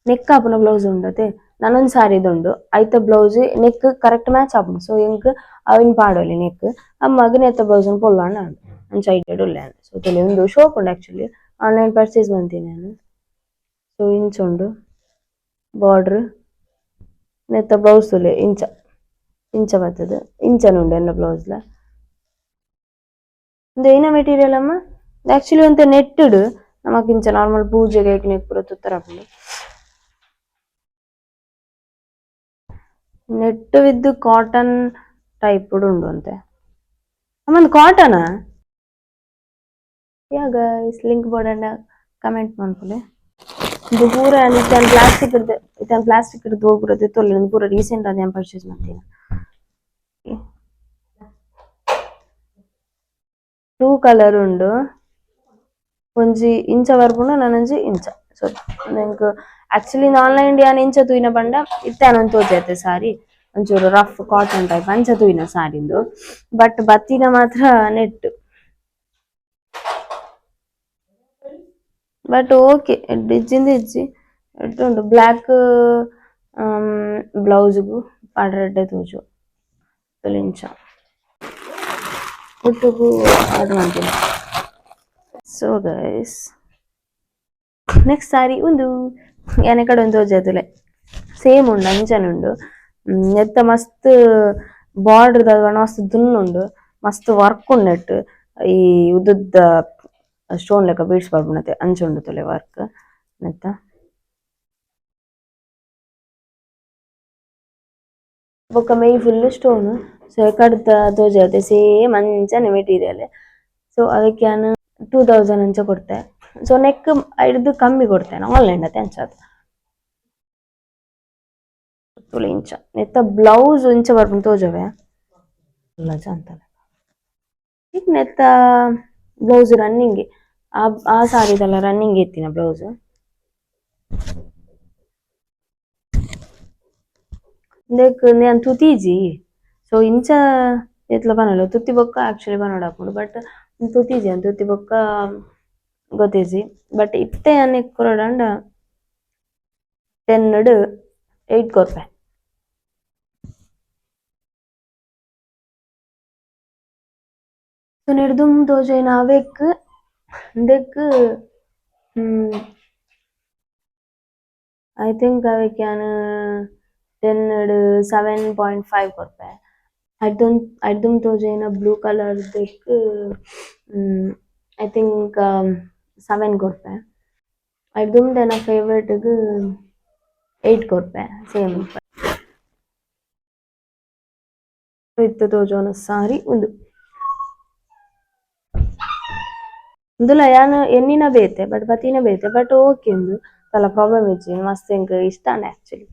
ನೆಕ್ ಆಪುನ ಬ್ಲೌಸ್ ಉಂಡತೆ ನನೊಂದು ಸಾರಿದುಂಡು ಐತ ಬ್ಲೌಸ್ ನೆಕ್ ಕರೆಕ್ಟ್ ಮ್ಯಾಚ್ ಆಪುಂಡು ಸೊ ಎಂಕ್ ಅವಿನ್ ಪಾಡೊಲಿ ನೆಕ್ ಅಮ್ಮಗ್ ನೆತ್ತ ಬ್ಲೌಸ್ ಪೊಲ್ಲಾಂಡ ಅಂಚ ಐಟೆಡ್ ಉಲ್ಲೆ ಸೊ ತಲೆ ಒಂದು ಶೋಪ್ ಉಂಡು ಆಕ್ಚುಲಿ ಆನ್ಲೈನ್ ಪರ್ಚೇಸ್ ಮಂತೀನಿ ನಾನು ಸೊ ಇಂಚ ಉಂಡು ಬಾರ್ಡ್ರ್ ನೆತ್ತ ಬ್ಲೌಸ್ ತುಲೆ ಇಂಚ ಬರ್ತದೆ ಇಂಚನುಂಡು ಎನ್ನ ಬ್ಲೌಸ್ಲ ಒಂದು ಏನ ಮೆಟೀರಿಯಲ್ ಅಮ್ಮ ಆಕ್ಚುಲಿ ಒಂತ ನೆಟ್ಟಡ್ ನಮಕ್ ಇಂಚ ನಾರ್ಮಲ್ ಪೂಜೆಗೆ ಐಕ್ನೆಕ್ ಪೂರ ತುತ್ತರ ಆಪುಂಡು ನೆಟ್ ವಿತ್ ಕಾಟನ್ ಟೈಪ್ ಉಂಡು ಅಂತೆ ಅಮ್ಮಂದು cotton yeah guys link board comment ಮನ್ಪುಲೆ ಇದು ಪೂರ ಪ್ಲಾಸ್ಟಿಕ್ ಇಡ್ದು ಪೂರ ತೆತ್ತೊಲ್ಲೆ ಪೂರ ರೀಸೆಂಟ್ ಆದ ಪರ್ಚೇಸ್ ಮಾಡ್ತೀನಿ ಬ್ಲೂ ಕಲರ್ ಉಂಡು ಒಂಜಿ ಇಂಚ ಬರ್ಪುಂಡು ನನೊಂಜಿ ಇಂಚ ಸೊ ನಂಗೆ ಆಕ್ಚುಲಿ ಆನ್ಲೈನ್ ಯಾನ್ ಇಂಚ ತೂಯಿನ ಪಂಡ ಇತ್ತೆ ಅನೊಂದು ತೋಜೈತೆ ಸಾರಿ ಒಂಚೂರು ರಫ್ ಕಾಟನ್ ಟೈಪ್ ಅಂಚ ತೂಯಿನ ಸಾರಿಂದು ಬಟ್ ಬತ್ತಿನ ಮಾತ್ರ ನೆಟ್ ಬಟ್ ಓಕೆ ಇಜ್ಜಿಂದ ಇಜ್ಜಿ ಎಡ್ಡುಂಡು ಬ್ಲ್ಯಾಕ್ ಬ್ಲೌಸ್ಗೂ ಪಾಡ್ರೆಡ್ಡೆ ತೋಜು ಇಂಚ ಒಟ್ಟಿಗೂ ಆರ್ಡರ್ ಮಾಡ್ತೀನಿ ಸೊ ಗೈಸ್ ನೆಕ್ಸ್ಟ್ ಸಾರಿ ಒಂದು ಯಾನೆ ಕಡೆ ಒಂದು ತೋಜಾತುಲೆ ಸೇಮ್ ಉಂಡು ಅಂಚನುಂಡು ನೆತ್ತ ಮಸ್ತ್ ಬಾರ್ಡರ್ ಮಸ್ತ್ ದುನ್ನುಂಡು ಮಸ್ತ್ ವರ್ಕ್ ಉಂಡು ಈ ಉದ್ದುದ್ದ ಸ್ಟೋನ್ ಲೆಕ್ಕ ಬೀಡ್ಸ್ ಬರ್ಬಿಡತ್ತೆ ಅಂಚುಂಡು ತೊಲೆ ವರ್ಕ್ ನೆತ್ತ ಬೊಕ್ಕ my full stone so ಕಡ್ತ ತೋಜತೆ same ಅಂಚನೆ ಮೆಟೀರಿಯಲ್ ಸೊ ಅದಕ್ಕೆ ನಾನು 2000 ಅಂಚ ಕೊಡ್ತೆ ಸೊ ನೆಕ್ ಹಿಡ್ದು ಕಮ್ಮಿ ಕೊಡ್ತೇನೆ ಆನ್ಲೈನ್ ಅತ್ತೆ ಅಂಚದು ತುಳು ಇಂಚ ನೆತ್ತ ಬ್ಲೌಸ್ ಇಂಚ ಬರ್ಪುಂಡು ತೋಜವೆ ಅಲ್ಲ ಅಂತಲ್ಲ ಈಗ ನೆತ್ತ ಬ್ಲೌಸ್ ರನ್ನಿಂಗ್ ಆ ಸಾರಿದೆಲ್ಲ ರನ್ನಿಂಗ್ ಇತ್ತಿನ ಬ್ಲೌಸ್ ದೇಕ್ ನಾನು ತುತೀಜಿ ಸೊ ಇಂಚ ಎತ್ಲ ಬನಲ್ಲ ತುತ್ತಿ ಬೊಕ್ಕ ಆಕ್ಚುಲಿ ಬನ್ನೋಡು ಹಾಕೊಂಡು ಬಟ್ ತುತೀಜಿ ಅಂತ ತುತ್ತಿ ಬೊಕ್ಕ ಗೊತ್ತೇಜಿ ಬಟ್ ಇತ್ತೆ ಅನ್ನ ಕೊರಡಂಡ 10 8 ಕೊರ್ಪೆ ಸೊ ನೆಡ್ದುಮ್ ತೋಜೈನ ಅವೆಕ್ ದೇಕ್ ಐ ಥಿಂಕ್ ಅವೆಕ್ ಯಾನ್ 10 7.5 ಕೊರ್ಪೆ ಅಡ್ದುಮ್ ತೋಜೈನ ಬ್ಲೂ ಕಲರ್ ದೇಕ್ ಐ ಥಿಂಕ್ 7 ಕೊರ್ಪೆ ಅಡ್ದುಮ್ದ ನನ್ನ ಫೇವ್ರೇಟ್ಗ್ 8 ಕೊರ್ಪೆ ಸೇಮ್ ಇತ್ತು ತೋಜೋನ ಸಾರಿ ಉಂದುಲ ಯಾನ್ ಎನ್ನಿನ ಬೇತೆ ಬಟ್ ಬತ್ತಿನ ಬೇತೆ ಬಟ್ ಓಕೆ ಉಂದು ಕಲ ಪ್ರಾಬ್ಲಮ್ ಇಜ್ಜಿ ಮಸ್ತ್ ಎಂಕ್ ಇಷ್ಟ ಅಂಡೆ ಆಕ್ಚುಲಿ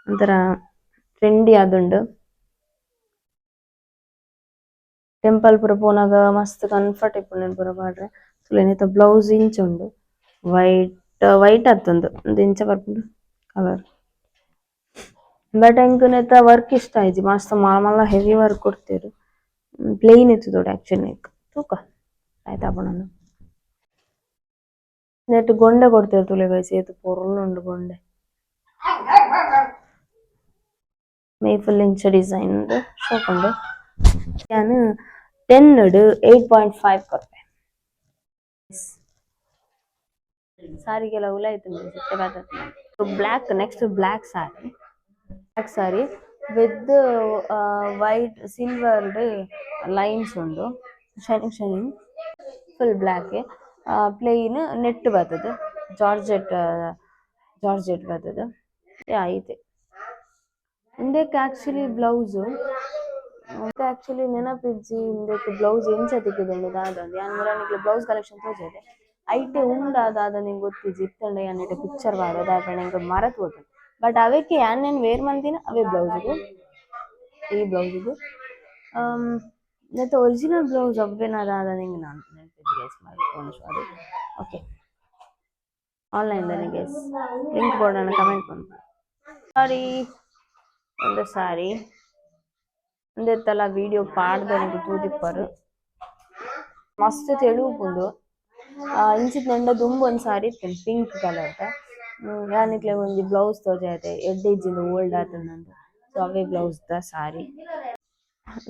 ಒಂಥರ ಟ್ರೆಂಡಿ ಆದುಂಡು ಟೆಂಪಲ್ ಪೂರ ಪೋನಾಗ ಮಸ್ತ್ ಕಂಫರ್ಟ್ ಇಪ್ಪುಂಡು ಪೂರ ಪಾಡ್ರೆ ತುಲೆನೆತ ಬ್ಲೌಸ್ ಇಂಚ ಉಂಡು ವೈಟ್ ಅತ್ತುಂದು ಒಂದು ಇಂಚ ಬರ್ಪುಂಡು ಕಲರ್ ಬಟ್ ಎಂಕ್ ನೆತ ವರ್ಕ್ ಇಷ್ಟ ಆಯ್ತು ಮಸ್ತ್ ಮಲ್ಲ ಮಲ್ಲ ಹೆವಿ ವರ್ಕ್ ಕೊಡ್ತೇರು ಪ್ಲೇನ್ ಇತ್ತು ತೋಡೆ ಆಕ್ಚುಲಿ ತೂಕ ಆಯ್ತಾ ಪುನನು ನೆಟ್ ಗೊಂಡೆ ಕೊಡ್ತೇವೆ ತುಲೆ ಗೈಸ್ ಏತು ಪೊರ್ಲುಂಡು ಗೊಂಡೆ ಮೇ ಫುಲ್ ಇಂಚ ಡಿಸೈನ್ ಉಂಡು ಶಾಪ್ ಉಂಡು ನಾನು 10 8.5 ಕೊರ್ಪೆ ಸಾರಿಗೆಲ್ಲ ಉಲಾಯ್ತು ಸಿಟ್ಟೆ ಬರ್ತದೆ black next black sari with white silvered lines ಉಂಡು shining full black plain net ಬರ್ತದೆ ಜಾರ್ಜೆಟ್ ಬರ್ತದೆ ಆಯ್ತು ಇಂದಕ್ಕೆ ಆಕ್ಚುಲಿ ಬ್ಲೌಸ್ ಆಕ್ಚುಲಿ ನೆನಪಿಜ್ಜಿ ಇಂದಕ್ಕೆ ಬ್ಲೌಸ್ ಎಂಚ ತಿಕ್ಕಿದುಂಡು ದಾದಂದು ಯಾನ್ ಮುರಾನಿಕ್ಲೆ ಬ್ಲೌಸ್ ಕಲೆಕ್ಷನ್ ತೋಜೆರೆ ಐಟೆ ಉಂಡಾದ ನಿಂಗೆ ಗೊತ್ತಿಜ್ಜಿ ಇತ್ತಂಡ ಯಾನ್ನೆಟ ಪಿಕ್ಚರ್ ಬಾರೋದು ದಾಯಪಂಡ ನಿಂಗೆ ಮರತ್ ಹೋಗ್ತದೆ ಬಟ್ ಅವಕ್ಕೆ ಯಾನ್ ವೇರ್ ಮಂತಿನ ಅವೇ ಬ್ಲೌಸ್ಗೆ ಈ ಬ್ಲೌಸ್ಗೆ ಮತ್ತೆ ಒರಿಜಿನಲ್ ಬ್ಲೌಸ್ ಅವೇನಾದ ನಿಂಗೆ ನಾನು ನೆನಪಿದ್ದೆ guys sari okay online guys link ಬೋರ್ಡನ್ನು ಕಮೆಂಟ್ ಮಾಡಿ ಸಾರಿ ಒಂದು ಸಾರಿ ಒಂದೆತ್ತಲ್ಲ ವಿಡಿಯೋ ಪಾಡ್ದೆ ನಿಂಗೆ ತೂದಿಪ್ಪರು ಮಸ್ತ್ ತೆಳುವುಂಡು ಇಂಚಿತ್ ನೆಂಡ ದುಂಬು ಒಂದು ಸಾರಿ ಇತ್ತೇನೆ ಪಿಂಕ್ ಕಲರ್ದ ಯಾನಿಕ್ಲೆ ಒಂದು ಬ್ಲೌಸ್ ತೋಜೈತೆ ಎಡ್ಡೆಜ್ಜಿಂದು ಓಲ್ಡ್ ಆತಂದಂದು ಸೊ ಅವೇ ಬ್ಲೌಸ್ದ ಸಾರಿ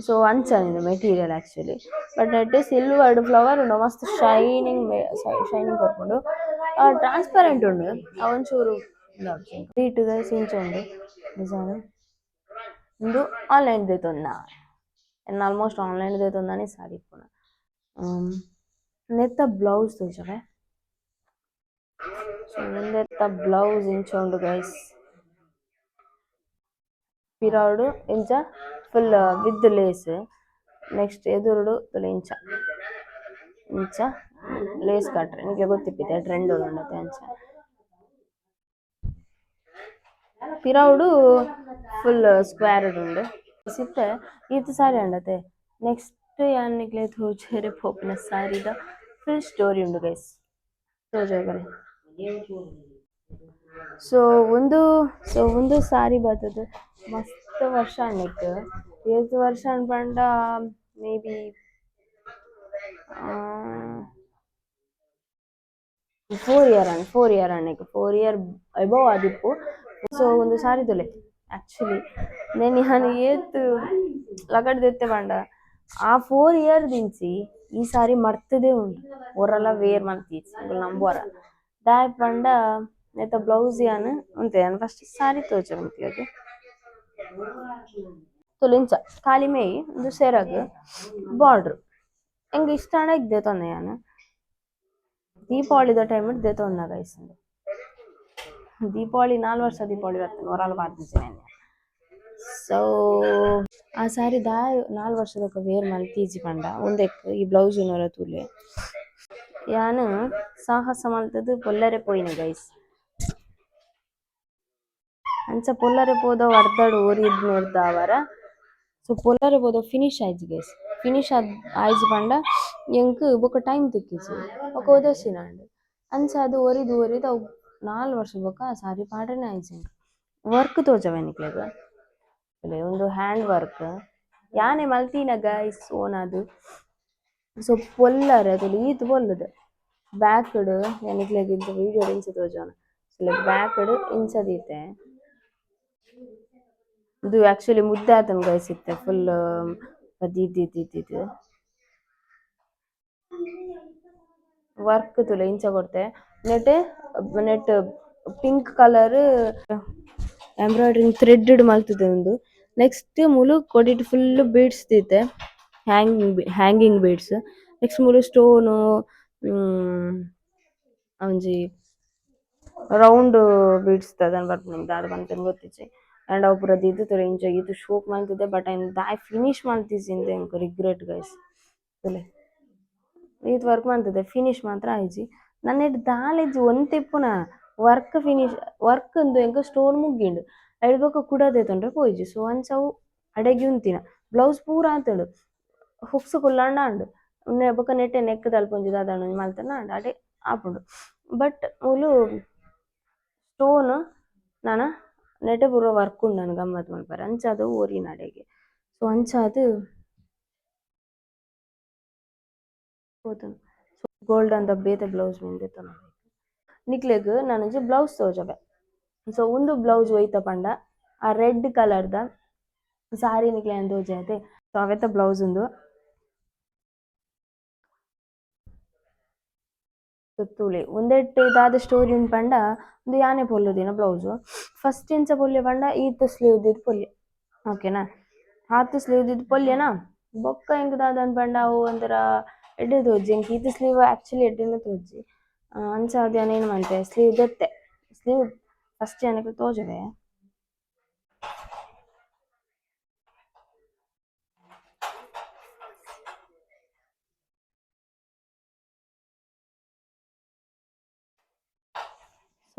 ಸೊ ಅಂಚನಿದು material actually but net silvered flower ಉಂಡು ಮಸ್ತ್ ಶೈನಿಂಗ್ ಕೊರ್ಪುಂಡು ಟ್ರಾನ್ಸ್ಪರೆಂಟ್ ಉಂಡು ಒಂಚೂರು ನೀಟ್ ಗೈಸ್ ಇಂಚ ಉಂಡು ಡಿಸೈನ್ ಇಂದು ಆನ್ಲೈನ್ ದೆತೊಂದ ಆಲ್ಮೋಸ್ಟ್ ಆನ್ಲೈನ್ ದೆತೊಂದಾನೆ ಸಾರಿ ಇಪ್ಪುನ ನೆತ್ತ ಬ್ಲೌಸ್ ತೋಜವೆ ಸೊ ನೆತ್ತ ಬ್ಲೌಸ್ ಇಂಚ ಉಂಡು ಗೈಸ್ ಪಿರಾವುಡು ಇಂಚ ಫುಲ್ ವಿತ್ ಲೇಸ್ ನೆಕ್ಸ್ಟ್ ಎದುರುಡು ತುಲೆ ಇಂಚ ಲೇಸ್ ಕಟ್ರೆ ನಿಮಗೆ ಗೊತ್ತಿಪ್ಪಿದೆ ಟ್ರೆಂಡ್ ಉಂಡತೆ ಅಂಚ ಪಿರಾವುಡು ಫುಲ್ ಸ್ಕ್ವೇರ್ ಉಂಡು ಸಿತ್ತೆ ಈತ್ ಸಾರಿ ಅಂಡತೆ ನೆಕ್ಸ್ಟ್ ಯಾನಿಕ್ಲೆ ತೋಜೆರೆ ಪೋಪಿನ ಸಾರಿದ ಫುಲ್ ಸ್ಟೋರಿ ಉಂಡು ಗೈಸ್ ತೋಜೋಗರೆ ಸೊ ಒಂದು ಸಾರಿ ಬರ್ತದೆ ಮಸ್ತ್ ವರ್ಷ ಅನ್ನಕ್ಕೆ ಏತ್ ವರ್ಷ ಅನ್ಪಂಡ ಮೇ ಬಿ 4 ಇಯರ್ ಅನ್ನಕ್ಕೆ 4 ಇಯರ್ ಅಬೌವ್ ಆದಿಪ್ಪು ಸೊ ಒಂದು ಸಾರಿ ತೊಲೆ ಆಕ್ಚುಲಿ ನಾನು ಏತ್ ಲಗಡ್ ದೆತ್ತೆ ಪಂಡ ಆ 4 ಇಯರ್ ದಿಂಚಿ ಈ ಸಾರಿ ಮರ್ತದೇ ಉಂಡು ಒರಲ ವೇರ್ ಮಲ್ತೀಜಿ ನಂಬೋರ ದಾಯ್ ಪಂಡ ನೆತ್ತ ಬ್ಲೌಸ್ ಯಾನ್ ಉಂತೆ ಯಾನ್ ಫಸ್ಟ್ ಸಾರಿ ತೋಜೆ ಉಂತಿಯದು ತುಲಿಂಚ ಖಾಲಿ ಮೇಯಿ ಒಂದು ಸೆರಗ್ ಬಾರ್ಡ್ರ್ ಎಂಗ್ ಇಷ್ಟ ಇದ್ದೆ ತೊಂದೆ ಯಾನ್ ದೀಪಾವಳಿದ ಟೈಮ್ ದೇತೊಂದ ಗೈಸ್ ದೀಪಾವಳಿ 4 ವರ್ಷ ದೀಪಾವಳಿ ಬರ್ತದೆ ಒರಾಲು ಪಾಡ್ದಿದ್ದೇನೆ ಸೊ ಆ ಸಾರಿ ದಾ 4 ವರ್ಷದಕ್ಕ ವೇರ್ ಮಲ್ತೀಜಿ ಪಂಡ ಒಂದೆಕ್ ಈ ಬ್ಲೌಸ್ ನೊರ ತೂಲೆ ಯಾನು ಸಾಹಸ ಮಲ್ತದು ಪೊಲ್ಲರೆ ಪೋಯಿನ ಗೈಸ್ ಅಂಚ ಪೊಲ್ಲರೆ ಪೋದ ಅರ್ಧಡು ಒರಿದ್ ನೋಡ್ದ ಅವರ ಸೊ ಪೊಲ್ಲರೆ ಪೋದ ಫಿನಿಶ್ ಆಯ್ತು ಗೈಸ್ ಫಿನಿಶ್ ಆಯ್ತು ಪಂಡ ಎಂಕ್ ಬೊಕ ಟೈಮ್ ತಿಕ್ಕಿಜಿ ಬೊಕ ಒದರ್ಸಿನಾಂಡ್ ಅಂಚ ಅದು ಒರಿದು ಒರಿದು ಅವು 4 ವರ್ಷ ಬೊಕ ಆ ಸಾರಿ ಪಾಡನೆ ಆಯ್ತು ವರ್ಕ್ ತೋಜವೆನಿಕ್ಲೆಗ್ ಒಂದು ಹ್ಯಾಂಡ್ ವರ್ಕ್ ಯಾನೆ ಮಲ್ತಿನ ಗೈಸ್ ಓನದು ಸೊ ಪೊಲ್ಲರೆ ಅದಲ್ಲಿ ಈತ್ ಪೊಲ್ಲುದು ಬ್ಯಾಕ್ಡ್ ಎನಿಕ್ಲೆಗ್ ಇಂಚ ವೀಡಿಯೋ ಇಂಚ ತೋಜೋನ ಬ್ಯಾಕ್ಡ್ ಇಂಚ ದೀತೆ ಇದು ಆಕ್ಚುಲಿ ಮುದ್ದೆ ಆತನ ಗೈಸ್ ಇತ್ತೆ ಫುಲ್ ದೀದ್ ವರ್ಕ್ ತುಲೆ ಇಂಚ ಕೊಡ್ತೆ net net pink colour embroidering thread ಮಲ್ತದೆ ಒಂದು ನೆಕ್ಸ್ಟ್ ಮುಲು ಕೊಡಿಟ್ ಫುಲ್ ಬೀಡ್ಸ್ ದೀತೆ ಹ್ಯಾಂಗಿಂಗ್ ಬೀಡ್ಸ್ ನೆಕ್ಸ್ಟ್ ಮುಲು ಸ್ಟೋನು ಒಂಜಿ ರೌಂಡ್ ಬೀಡ್ಸ್ ದಾದನ ಬರ್ಪುಂಡು ದಾದ ಪಂತೇನು ಗೊತ್ತಿಜ್ಜಿ ಅಂಡ್ ಅವು ಪೂರ ದೀದ್ ಇಂಚ ಇದು ಶೋಕ್ ಮಲ್ತದೆ ಬಟ್ ಐನ್ ದಾಯೆ ಫಿನಿಶ್ ಮಲ್ತಿಜಿಂದೆ ಎಂಕ್ ರಿಗ್ರೆಟ್ ಗೈಸ್ ತುಲೆ ಈತ್ ವರ್ಕ್ ಮಲ್ತದೆ ಫಿನಿಶ್ ಮಾತ್ರ ಆಯ್ಜಿ ನನ್ನೆಟ್ ದಾಲೆಜ್ಜಿ ಒಂತೆಪ್ಪುನ ವರ್ಕ್ ಫಿನಿಶ್ ವರ್ಕ್ ಇಂದು ಎಂಕ್ ಸ್ಟೋನ್ ಮುಗ್ಗಿಂಡು ಐಡ್ ಬೊಕ ಕುಡದೆ ತೊಂಡ್ರೆ ಪೋಯ್ಜಿ ಸೊ ಅಂಚ ಅವು ಅಡೆಗಿ ಉಂತಿನ ಬ್ಲೌಸ್ ಪೂರ ಆತುಂಡು ಹುಕ್ಸ್ ಕುಲ್ಲಾಂಡ ಆಂಡು ಬೊಕ ನೆಟ್ಟೆ ನೆಕ್ ತಲ್ಪೊಂಜಿ ದಾದಾಂಡ ಮಲ್ತನ ಆಂಡ ಅಡೆ ಆಪುಂಡು ಬಟ್ ಮುಲು ಸ್ಟೋನ್ ನಾನ ನೆಟೆ ಪೂರ ವರ್ಕ್ ಉಂಡು ಗಮ್ಮತ್ ಮಲ್ಪರೆ ಅಂಚ ಅದು ಒರಿನ ಅಡೆಗೆ ಸೊ ಅಂಚ ಅದು పోతుంది గోల్డ్ అంత ಬೇತೆ ಬ್ಲೌಸ್ ಮಿಂದೆತ ನಿಕ್ಲೆಗ್ ನನಜಿ ಬ್ಲೌಸ್ ತೋಜಬೆ ಸೊ ಒಂದು ಬ್ಲೌಸ್ ಒಯ್ತ ಪಂಡ ಆ ರೆಡ್ ಕಲರ್ದ ಸಾರಿ ನಿಕ್ಲೆ ತೋಜೈತೆ ಸೊ ಅವೆತ ಬ್ಲೌಸ್ ಉಂದು ಸುತ್ತೂಲಿ ಒಂದೆಟ್ ದಾದ ಸ್ಟೋರಿ ಉಂಡು ಪಂಡ ಒಂದು ಯಾನೆ ಪೊಲ್ಲುದಿನ ಬ್ಲೌಸ್ ಫಸ್ಟ್ ಇಂಚ ಪೊಲ್ಲೆ ಪಂಡ ಈತ್ ಸ್ಲೀವ್ ದಿದ್ ಪೊಲ್ಲೆ ಓಕೆನಾ ಹಾತ್ ಸ್ಲೀವ್ ದಿದ್ ಪೊಲ್ಲೆನಾ ಬೊಕ್ಕ ಎಂಕ್ ದಾದನ್ ಪಂಡ ಅವು ಒಂಥರ ಎಡ್ಡೆ ತೋಜಿ ಎಂಕ್ ಈತ್ ಸ್ಲೀವ್ ಆಕ್ಚುಲಿ ಎಡ್ಡೆನೆ ತೋಜಿ ಅಂಚ ಅದು ಯಾನ್ ಏನು ಮಲ್ತೆ ಸ್ಲೀವ್ ದೆತ್ತೆ ಸ್ಲೀವ್ ಫಸ್ಟ್ ಯಾನಕ್ಕೆ ತೋಜವೆ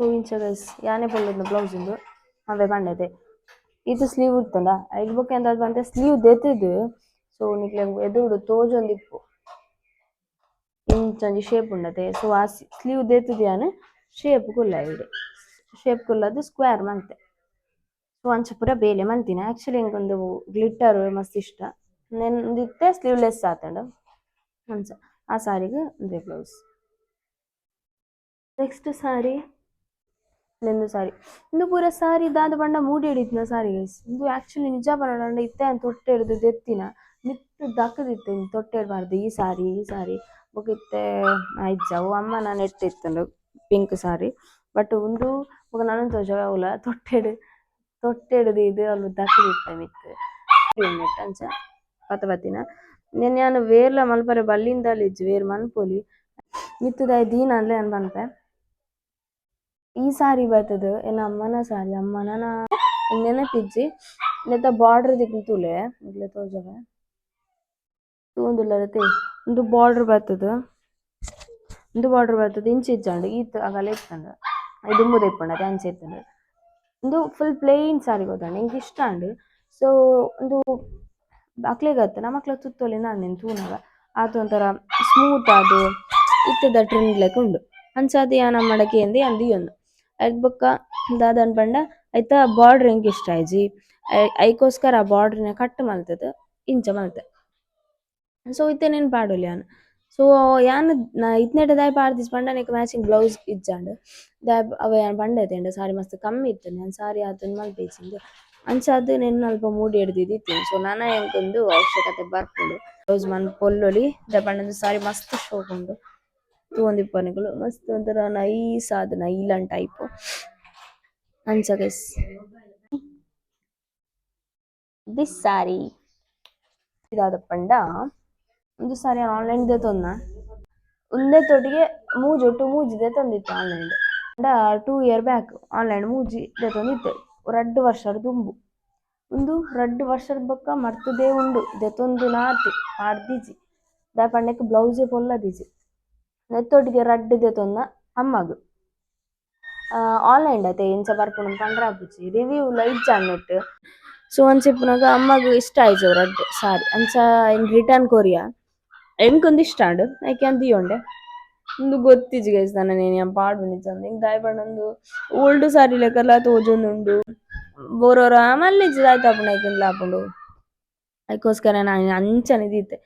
ಸೊ ಇಂಚ ಗೈಸ್ ಯಾನೆ ಪೊಲ್ಲುಂಡು ಬ್ಲೌಸ್ ಉಂದು ಅವೇ ಪಂಡತೆ ಇದು ಸ್ಲೀವ್ ಇತ್ತಂಡ ಐದು ಬೊಕ ಎಂತ ಬಂತೆ ಸ್ಲೀವ್ ದೆತ್ತದು ಸೊ ನಿಕ್ಲೆ ಎದುರುಡು ತೋಜೊಂದಿಪ್ಪು ಇಂಚೊಂಜಿ ಶೇಪ್ ಉಂಡತೆ ಸೊ ಆ ಸ್ಲೀವ್ ದೆತ್ತದು ಯಾನ್ ಶೇಪ್ ಕುಲ್ಲ ಇಡೆ ಶೇಪ್ ಕುಲ್ಲದು ಸ್ಕ್ವೇರ್ ಮಂತೆ ಸೊ ಅಂಚ ಪೂರ ಬೇಲೆ ಮಂತಿನ ಆಕ್ಚುಲಿ ಎಂಕೊಂದು ಗ್ಲಿಟ್ಟರ್ ಮಸ್ತ್ ಇಷ್ಟ ನೆಂದಿತ್ತೆ ಸ್ಲೀವ್ಲೆಸ್ ಆತಂಡ ಅಂಚ ಆ ಸಾರಿಗೆ ಒಂದೇ ಬ್ಲೌಸ್ ನೆಕ್ಸ್ಟ್ ಸಾರಿ ನೆಂದು ಸಾರಿ ಇಂದು ಪೂರ ಸಾರಿ ದಾದ ಪಂಡ ಮೂಡಿ ಹಿಡಿತಿನ ಸಾರಿ ಗೈಸ್ ಇಂದು ಆಕ್ಚುಲಿ ನಿಜ ಪಂಡ ಇತ್ತೆ ಅಂತ ತೊಟ್ಟೆ ಹಿಡ್ದು ದೆತ್ತಿನ ಮಿತ್ತು ದಕ್ಕದಿತ್ತೆ ತೊಟ್ಟೆ ಹಿಡ್ಬಾರ್ದು ಈ ಸಾರಿ ಬೊಕಿತ್ತೆ ಆಯ್ಜವು ಅಮ್ಮ ನಾನು ಎಟ್ಟಿತ್ತಂಡು ಪಿಂಕ್ ಸಾರಿ ಬಟ್ ಒಂದು ಬೊಕ ನಾನು ತೋಜವ ಅವಲ ತೊಟ್ಟೆ ಹಿಡ್ದು ಇದು ಅವ್ಲು ದಕ್ಕದಿತ್ತೆ ಮಿತ್ತು ನೆಟ್ ಅಂಚ ಪತ ಪತ್ತಿನ ನೆನ್ನೆ ನಾನು ವೇರ್ಲ ಮಲ್ಪರೆ ಬಲ್ಲಿಂದಲ ಇಜ್ಜಿ ವೇರ್ ಮನ್ಪೊಲಿ ಮಿತ್ತುದಾಯ ದೀನ ಅನ್ಲೆ ಅನ್ ಪನ್ಪೆ ಈ ಸಾರಿ ಬರ್ತದ ಏನ ಅಮ್ಮನ ಸಾರಿ ಅಮ್ಮನ ನೆನಪಿಜ್ಜಿ ನೆತ್ತ ಬಾರ್ಡರ್ ದಿಕ್ಕು ಇಲ್ಲೇ ತೋಜವೆ ತೂಂದುಲ್ಲರತೆ ಒಂದು ಬಾರ್ಡರ್ ಬರ್ತದ ಇಂಚ ಇಜ್ಜಂಡು ಈತ್ ಅಗಲ ಇತ್ತಂಡು ಇದು ದುಂಬುದ ಇಪ್ಪುಂಡು ಅದೇ ಅಂಚ ಇತ್ತಂಡು ಒಂದು ಫುಲ್ ಪ್ಲೇನ್ ಸಾರಿ ಗೊತ್ತಂಡು ಎಂಕ್ ಇಷ್ಟ ಅಂಡು ಸೊ ಒಂದು ಅಕ್ಲೆಗತ್ತ ನಮಕ್ಲ ತುತ್ತೊಲಿ ನಾನು ತೂನಗ ಆತ ಒಂಥರ ಸ್ಮೂತ್ ಅದು ಇತ್ತದ ಟ್ರೆಂಡ್ ಲೆಕ್ಕ ಉಂಡು ಅಂಚ ಅದು ಯಾನ ಮಡಕೆ ಎಂದಿ ಅಂದಿಯೊಂದು ಐಕ್ ಬೊಕ್ಕ ದಾದನ್ ಪಂಡ ಐತ ಬಾರ್ಡರ್ ಎಂಕ್ ಇಷ್ಟ ಆಯ್ಜಿ ಐಕೋಸ್ಕರ ಆ ಬಾರ್ಡರ್ನ ಕಟ್ ಮಲ್ತದ ಇಂಚ ಮಲ್ತೆ ಸೊ ಇತ್ತೆನೇನು ಪಾಡೊಲಿ ಯಾನ್ ಸೊ ಯಾನ್ ಇತ್ನೆಟ ದಾಯ್ ಪಾಡ್ದಿಸ್ ಪಂಡ ನೆಕ್ ಮ್ಯಾಚಿಂಗ್ ಬ್ಲೌಸ್ ಇಜ್ಜಾಂಡ್ ದಾಯ್ ಅವ ಯಾನ್ ಪಂಡತೆ ಸಾರಿ ಮಸ್ತ್ ಕಮ್ಮಿ ಇತ್ತು ನಾನು ಸಾರಿ ಆತನ್ ಮಲ್ಪೇಚಿಂದು ಅಂಚ ಅದು ನೆನ್ನೆ ಅಲ್ಪ ಮೂಡಿ ಹಿಡ್ದಿದ್ದಿತ್ತು ಸೊ ನಾನ ಎಂಕೊಂದು ಅವಶ್ಯಕತೆ ಬರ್ಪುಂಡು ಬ್ಲೌಸ್ ಮನ್ ಪೊಲ್ಲೊಲಿ ದಾಯ್ ಪಂಡ ಸಾರಿ ಮಸ್ತ್ ಶೋಕ್ ಉಂಡು ತೂಂದಿಪ್ಪನಿಗಳು ಮಸ್ತ್ ಒಂಥರ ನೈಸ್ ಆದ್ ನೈಲನ್ ಟೈಪ್ ಅಂಚ ಗೈಸ್ ದಿಸ್ ಸಾರಿ ಇದಾದ ಪಂಡ ಒಂದು ಸಾರಿ ಆನ್ಲೈನ್ ತೊಂದ ಒಂದೇ ತೊಟ್ಟಿಗೆ ಮೂಜೊಟ್ಟು ಮೂಜಿದೆ ತಂದಿತ್ತು ಆನ್ಲೈನ್ 2 year ಬ್ಯಾಕ್ ಆನ್ಲೈನ್ ಮೂಜಿದೆ ತಂದಿತ್ತೆ 2 ವರ್ಷದ ದುಂಬು ಒಂದು 2 ವರ್ಷದ ಬೊಕ್ಕ ಮರ್ತದೇ ಉಂಡು ದೆತೊಂದು ನಾತಿ ಪಾಡ್ದಿಜಿ ದಾಯೆ ಬ್ಲೌಸ್ ಪೊಲ್ಲದಿಜಿ ನೆತ್ತೊಟ್ಟಿಗೆ ರಡ್ಡ್ ತೊನ್ನ ಅಮ್ಮಗ್ ಆನ್ಲೈನ್ ಅತೆ ಇಂಚ ಬರ್ಪುಂಡು ಪಂಡ್ರಾಪುಜಿ ರಿವ್ಯೂ ಇಜ್ಜಾಂಡ್ ಸೊ ಅಂಚಿಪ್ಪುನಗ ಅಮ್ಮಗ್ ಇಷ್ಟ ಆಯ್ತು ರಡ್ಡ್ ಸಾರಿ ಅಂಚ ರಿಟರ್ನ್ ಕೊರಿಯಾ ಎಂಕೊಂದು ಇಷ್ಟ ಆಂಡ್ ಐಕೆ ಅಂದ್ ದಿಯೊಂಡೆ ಇಂದು ಗೊತ್ತಿಜ್ಜಿ ಗೈಸ್ ನನ್ನ ನೇನು ಪಾಡು ನಿಜಂದ ಹಿಂಗ್ ದಾಯೆ ಪಂಡೊಂದು ಓಲ್ಡ್ ಸಾರಿ ಲೆಕ್ಕಲ ತೋಜೊಂದುಂಡು ಬೋರೋರ ಮಲ್ಲಿಜ್ಜಿ ದಾಯ್ತಾಪುಂಡು ಐಕೆನ್ ಲಾಪುಂಡು ಅದಕ್ಕೋಸ್ಕರ ನಾನು ಅಂಚನೆ ದೀತೆ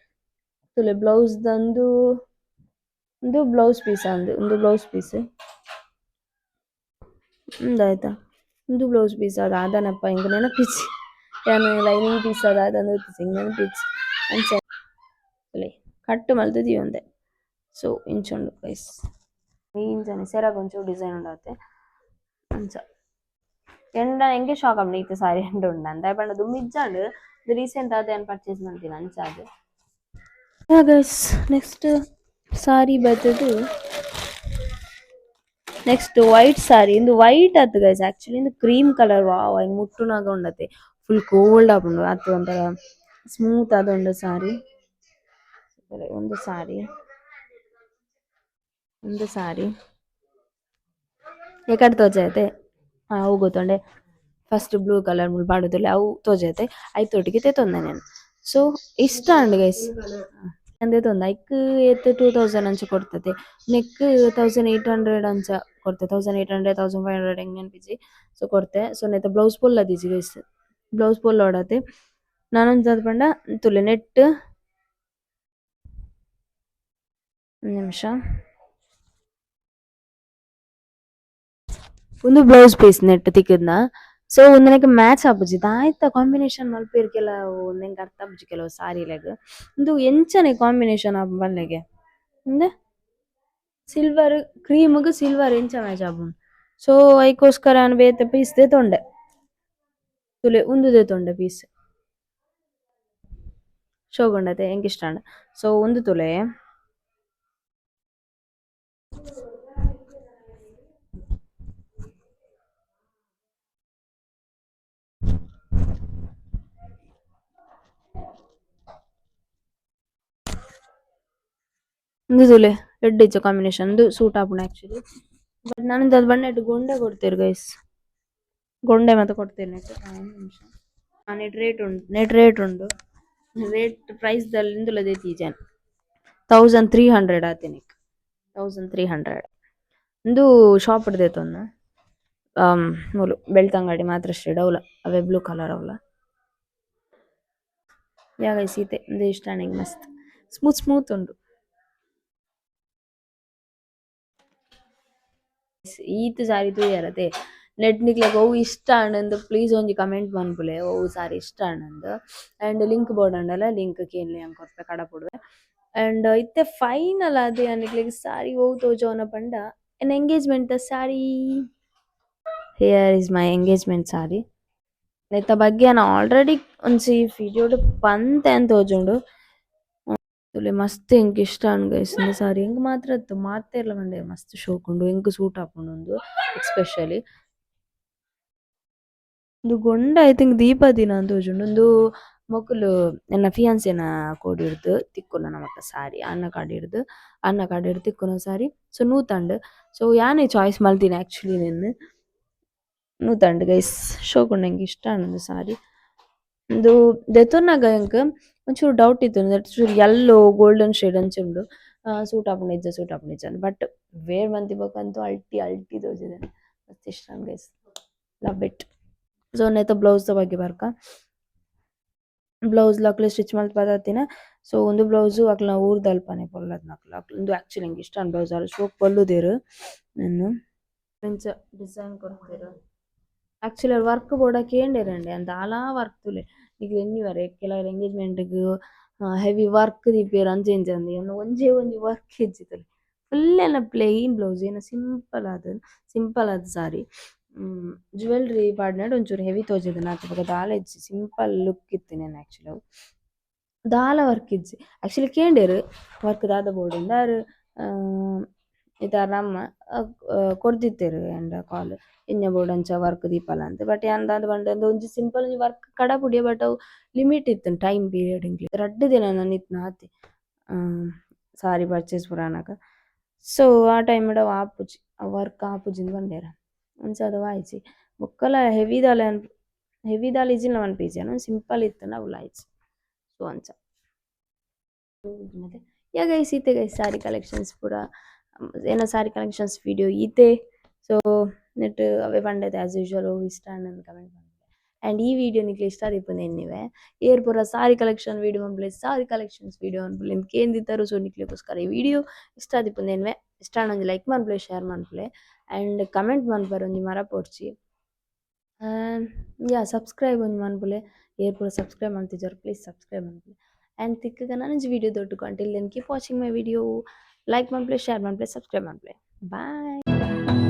ತುಲೆ ಬ್ಲೌಸ್ ದಂದು ಒಂದು ಬ್ಲೌಸ್ ಪೀಸ್ ಅಂದು ಒಂದು ಬ್ಲೌಸ್ ಪೀಸ್ ಆಯ್ತಾ ಒಂದು ಬ್ಲೌಸ್ ಪೀಸ್ ಅದು ಆದನಪ್ಪ ಹಿಂಗೆ ನೆನಪಿಚ್ಚಿ ಯಾನು ಲೈನಿಂಗ್ ಪೀಸ್ ಅದು ಆದಂದು ಹಿಂಗೆ ನೆನಪಿಚ್ಚಿ ಅಂಚೆ ಕಟ್ಟು ಮಲ್ತು ದಿಯೊಂದೆ ಸೊ ಇಂಚುಂಡು ಗೈಸ್ ಇಂಚನೆ ಸೆರಗೊಂಚು ಡಿಸೈನ್ ಉಂಡಾತೆ ಅಂಚ ಎಂಡ ಎಂಗೆ ಶಾಕ್ ಆಪುಂಡು ಈತೆ ಸಾರಿ ಎಂಡ ಉಂಡು ಅಂತ ಪಂಡ ದುಮ್ಮಿ ಇಜ್ಜಾಂಡ್ ರೀಸೆಂಟ್ ಆದ ಏನು ಪರ್ಚೇಸ್ ಮಾಡ್ತೀನಿ ಅಂಚ ಅದು ಗೈಸ್ ನೆಕ್ಸ್ಟ್ ಸಾರಿ ಬರ್ತದು ನೆಕ್ಸ್ಟ್ ವೈಟ್ ಸಾರಿ ಇಂದು ವೈಟ್ ಆತು ಗೈಸ್ ಆಕ್ಚುಲಿ ಇಂದು ಕ್ರೀಮ್ ಕಲರ್ ವಾವ್ ಐ ಮುಟ್ಟುನಾಗ ಉಂಡತೆ ಫುಲ್ ಕೋಲ್ಡ್ ಆಪುಂಡು ಅತ್ತು ಒಂಥರ ಸ್ಮೂತ್ ಆದುಂಡು ಸಾರಿ ಒಂದು ಸಾರಿ ಒಂದು ಸಾರಿ ಏಕಡೆ ತೋಜೈತೆ ಅವು ಗೊತ್ತುಂಡೆ ಫಸ್ಟ್ ಬ್ಲೂ ಕಲರ್ ಮುಳ್ಪಾಡುತ್ತಲೆ ಅವು ತೋಜೈತೆ ಐತೊಟ್ಟಿಗೆ ತೆತ್ತೊಂದೆ ನಾನು ಸೊ ಇಷ್ಟ ಅಂಡ್ ಗೈಸ್ ಅಂದೆ ತೊಂದ ಐಕ್ ಏತ್ 2000 ಅಂಚ ಕೊಡ್ತದೆ ನೆಕ್ 1800 ಅಂಚ ಕೊಡ್ತೆ 1800 1500 ಹೆಂಗ್ ನೆನ್ಪಿಜಿ ಸೊ ಕೊಡ್ತೆ ಸೊ ನೆತ್ತ ಬ್ಲೌಸ್ ಪೊಲ್ಲದಿಜಿ ಗೈಸ್ ಬ್ಲೌಸ್ ಪೊಲ್ಲೋಡತೆ ನಾನೊಂದು ಪಂಡ ತುಲೆ ನೆಟ್ ನಿಮಿಷ ಒಂದು ಬ್ಲೌಸ್ ಪೀಸ್ ನೆಟ್ ತಿಕ್ಕದ್ನ ಸೊ ಒಂದನೆಗೆ ಮ್ಯಾಚ್ ಆಪುಜಿ ದಾಯ್ತ ಕಾಂಬಿನೇಷನ್ ಮಲ್ಪೇರ್ ಕೆಲವು ಒಂದೆಂಗೆ ಅರ್ಥ ಆಪುಜಿ ಕೆಲವು ಸಾರಿಲೆಗ್ ಒಂದು ಎಂಚನೆ ಕಾಂಬಿನೇಷನ್ ಆಪು ಬಲ್ಲೆಗೆ ಇಂದೆ ಸಿಲ್ವರ್ ಕ್ರೀಮ್ಗ್ ಸಿಲ್ವರ್ ಎಂಚ ಮ್ಯಾಚ್ ಆಪುಂಡು ಸೊ ಐಕೋಸ್ಕರ ನಾನು ಬೇತೆ ಪೀಸ್ ತೊಂಡೆ ತುಲೆ ಉಂದು ತೊಂಡೆ ಪೀಸ್ ಶೋಗುಂಡತೆ ಹೆಂಗೆ ಇಷ್ಟ ಸೊ ಒಂದು ತುಲೆ ಒಂದು ತುಲೆ ರೆಡ್ ಇಚ್ಚ ಕಾಂಬಿನೇಷನ್ ಒಂದು ಸೂಟ್ ಆಪುಂಡು ಆಕ್ಚುಲಿ ಬಟ್ ನಾನು ಅದು ಬಣ್ಣ ಗೊಂಡೆ ಕೊಡ್ತೇರು ಗೈಸ್ ಗೊಂಡೆ ಮತ್ತೆ ಕೊಡ್ತೇನೆ ನಿಮಿಷ ನೆಟ್ ರೇಟ್ ಉಂಡು ರೇಟ್ ಪ್ರೈಸ್ ದಲ್ಲಿ ಇಂದುಲ ತೀಜಾನ್ 1300 ಆತೇನೆ 1300 ಒಂದು ಶಾಪ್ ಹಿಡ್ದೈತೊಂದು ಮೂಲು ಬೆಳ್ತಂಗಡಿ ಮಾತ್ರ ಸ್ಟೇಡ್ ಅವಲ ಅವೇ ಬ್ಲೂ ಕಲರ್ ಅವಲ ಯಾಗ ಸೀತೆ ಒಂದು ಇಷ್ಟ ನನಗೆ ಮಸ್ತ್ ಸ್ಮೂತ್ ಉಂಡು ಈತ್ ಸಾರಿ ತೂಯರತೆ ನೆಟ್ ನಿಕ್ಲೆಗ್ ಅವು ಇಷ್ಟ ಅಂಡ್ ಪ್ಲೀಸ್ ಒಂಜಿ ಕಮೆಂಟ್ ಮನ್ಪುಲೆ ಅವು ಸಾರಿ ಇಷ್ಟ ಅಂಡ್ ಅಂಡ್ ಲಿಂಕ್ ಬೋರ್ಡ್ ಅಂಡಲ ಲಿಂಕ್ ಕೇನ್ಲೆ ಅಂದ್ ಕೊರ್ಪೆ ಕಡ ಪುಡುವೆ ಅಂಡ್ ಇತ್ತೆ ಫೈನಲ್ ಆದ್ ನಿಕ್ಲೆಗ್ ಸಾರಿ ಓವು ತೋಜೋನ ಪಂಡ ಎನ್ engagement sari here is my engagement sari ನೆತ್ತ ಬಗ್ಗೆ ನಾನು ಆಲ್ರೆಡಿ ಒಂಜಿ ವಿಡಿಯೋಡ್ ಪಂತೆ ಅಂತ ತೋಜುಂಡು ತುಲೆ ಮಸ್ತ್ ಎಂಕ್ ಇಷ್ಟ ಅಂಡ್ ಗೈಸ್ ಇಂದು ಸಾರಿ ಎಂಕ್ ಮಾತ್ರ ಅತ್ತು ಮಾತೆರ್ಲ ಮಂಡೆ ಮಸ್ತ್ ಶೋಕುಂಡು ಎಂಕ್ ಸೂಟ್ ಆಪುಂಡು ಉಂದು ಎಸ್ಪೆಷಲಿ ಒಂದು ಗೊಂಡ ಐ ತಿಂಕ್ ದೀಪ ದಿನ ಅಂತ ತೋಜುಂಡು ಒಂದು ಮೊಕುಲು ಎನ್ನ ಫಿಯಾನ್ಸಿನ ಕೋಡಿರ್ದು ತಿಕ್ಕುನ ನಮಕ್ ಸಾರಿ ಅನ್ನ ಕಾಡಿರ್ದು ತಿಕ್ಕುನ ಸಾರಿ ಸೊ ನೂತಂಡ್ ಸೊ ಯಾನೇ ಚಾಯ್ಸ್ ಮಲ್ತೀನಿ ಆಕ್ಚುಲಿ ನೆನ್ನೆ ನೂತಂಡ್ ಗೈಸ್ ಶೋಕುಂಡು ಎಂಕ್ ಇಷ್ಟ ಅಂಡ್ ಸಾರಿ ಒಂದು ದೆತೊನ್ನಗ ಎಂಕ್ ಒಂಚೂರು ಡೌಟ್ ಇತ್ತು ಚೂರು ಯೆಲ್ಲೋ ಗೋಲ್ಡನ್ ಶೇಡ್ ಅಂಚುಂಡು ಸೂಟ್ ಆಪುಂಡು ನಿಜ ಅಂತ ಬಟ್ ವೇರ್ ಮಂತಿಪ್ಪಕ್ಕಂತೂ ಅಲ್ಟಿ ತೋಜುಂಡು ಮಸ್ತ್ ಇಷ್ಟ ಗೈಸ್ ಲವ್ ಇಟ್ ಸೊ ನೆತ್ತ ಬ್ಲೌಸ್ ಬಗ್ಗೆ ಬರ್ಕ ಬ್ಲೌಸ್ ಲಕ್ಲೆ ಸ್ಟಿಚ್ ಮಲ್ತ್ ಬದತ್ತಿನ ಸೊ ಒಂದು ಬ್ಲೌಸ್ ಅಕ್ಲ ಊರ್ದ ಅಲ್ಪನೆ ಪೊಲ್ಲದ್ ನಕ್ಲ ಒಂದು ಆಕ್ಚುಲಿ ಎಂಕ್ ಇಷ್ಟ ಬ್ಲೌಸ್ ಅಲ್ಲಿ ಶೋಕ್ ಪೊಲ್ಲುದೆರ್ ನಾನು ಎಂಚ ಡಿಸೈನ್ ಕೊಡ್ತೇರು ಆಕ್ಚುಲಿ ವರ್ಕ್ ಬೋಡ ಕೇಂಡೆರಂಡೆ ಅಂತ ಆಲಾ ವರ್ಕ್ ತುಲೆ ಈಗ ಎನ್ನಿವರೆ ಕೆಲವರು ಎಂಗೇಜ್ಮೆಂಟ್ಗ್ ಹೆವಿ ವರ್ಕ್ ದಿಪ್ಪೇರು ಅಂಚೆ ಇಂಚೆ ಅಂದ್ ಎನ್ನ ಒಂಜಿ ವರ್ಕ್ ಇಜ್ಜಿತ್ತಲೆ ಫುಲ್ ಎಲ್ಲ ಪ್ಲೇನ್ ಬ್ಲೌಸ್ ಏನ ಸಿಂಪಲ್ ಆದ್ ಸಾರಿ ಜ್ಯುವೆಲ್ರಿ ಪಾಡ್ನಡ್ ಒಂಚೂರು ಹೆವಿ ತೋಜುದು ನಾತ್ ಬೊಕ ದಾಲ ಇಜ್ಜಿ ಸಿಂಪಲ್ ಲುಕ್ ಇತ್ತು నేను ಆಕ್ಚುಲಿ ಅವು ದಾಲ ವರ್ಕ್ ಇಜ್ಜಿ ಆಕ್ಚುಲಿ ಕೇಂಡೆರ್ ವರ್ಕ್ ದಾದ ಬೋರ್ಡ್ ಇಂದಾರ್ ಇದಾರ ಅಮ್ಮ ಕೊಡ್ದಿತ್ತೇರು ಎಂಡ ಕಾಲ್ ಇಂಜ ಬೋಡಂಚ ವರ್ಕ್ ದೀಪಲ ಅಂತ ಬಟ್ ಅಂದಾದ್ ಬಂಡೆ ಒಂಜಿ ಸಿಂಪಲ್ ವರ್ಕ್ ಕಡ ಪುಡಿಯ ಬಟ್ ಅವು ಲಿಮಿಟ್ ಇತ್ತು ಟೈಮ್ ಪೀರಿಯಡ್ ಇಂಕ್ಲಿ ರಡ್ಡ್ ದಿನ ನಾನು ಇತ್ತು ನಾತಿ ಸಾರಿ ಪರ್ಚೇಸ್ ಪುರಾನಗ ಸೊ ಆ ಟೈಮ್ ಅವ ಆಪುಜಿ ಆ ವರ್ಕ್ ಆಪುಜಿಂದ ಬಂದೆರ ಅಂಚಾದ ವಾಯ್ಚಿ ಬೊಕ್ಕಲ ಹೆವಿ ದಾಲ್ ಇಜಿಂಡ ಮನ್ಪೀಜೆನು ಸಿಂಪಲ್ ಇತ್ತು ನಾವು ಲಾಯ್ಚಿ ಸೊ ಅಂಚ ಮತ್ತೆ ಯಾ ಗೈಸ್ ಈತೆ ಗೈಸ್ ಸಾರಿ ಕಲೆಕ್ಷನ್ಸ್ ಪೂರ ಏನ ಸಾರಿ ಕಲೆಕ್ಷನ್ಸ್ ವಿಡಿಯೋ ಈತೆ ಸೊ ನೆಟ್ ಅವೇ ಪಂಡತೆ ಆಸ್ ಯೂಶುವಲ್ ಇಷ್ಟ ನನ್ನ ಕಮೆಂಟ್ ಮಾಡಿ ಆ್ಯಂಡ್ ಈ ವಿಡಿಯೋ ನಿಕ್ಲೆ ಇಷ್ಟ ಆದಿಪ್ಪುಂಡು ಎನ್ನಿವೆ ಏರ್ ಪೂರ ಸಾರಿ ಕಲೆಕ್ಷನ್ ವಿಡಿಯೋ ಮನ್ಪುಲೆ ಸಾರಿ ಕಲೆಕ್ಷನ್ಸ್ ವಿಡಿಯೋ ಮನ್ಪುಲೆ ಎಂಕ್ ಕೇಂದಿತ್ತರು ಸೊ ನಿಕ್ಲೆಗೋಸ್ಕರ ಈ ವಿಡಿಯೋ ಇಷ್ಟ ಆದಿಪ್ಪುಂಡು ಎನ್ವೆ ಇಷ್ಟ ಆಂಡೊಂಜಿ ಲೈಕ್ ಮನ್ಪುಲೆ ಶೇರ್ ಮನ್ಪುಲೆ ಆ್ಯಂಡ್ ಕಮೆಂಟ್ ಮನ್ಪರೆ ಒಂಜಿ ಮರ ಪೋಡ್ಚಿ ಯಾ ಸಬ್ಸ್ಕ್ರೈಬ್ ಒಂಜಿ ಮನ್ಪುಲೆ ಏರ್ ಪೂರ ಸಬ್ಸ್ಕ್ರೈಬ್ ಮಲ್ತಿಜರ್ ಪ್ಲೀಸ್ ಸಬ್ಸ್ಕ್ರೈಬ್ ಮನ್ಪುಲೆ ಆ್ಯಂಡ್ ತಿಕ್ಕಗ ನನಂಜಿ ವಿಡಿಯೋ ದೊಡ್ಡುಗು until then keep watching my video like ಮನ್ಪುಲೆ ಶೇರ್ ಮನ್ಪುಲೆ ಸಬ್ಸ್ಕ್ರೈಬ್ ಮನ್ಪುಲೆ ಬಾಯ್.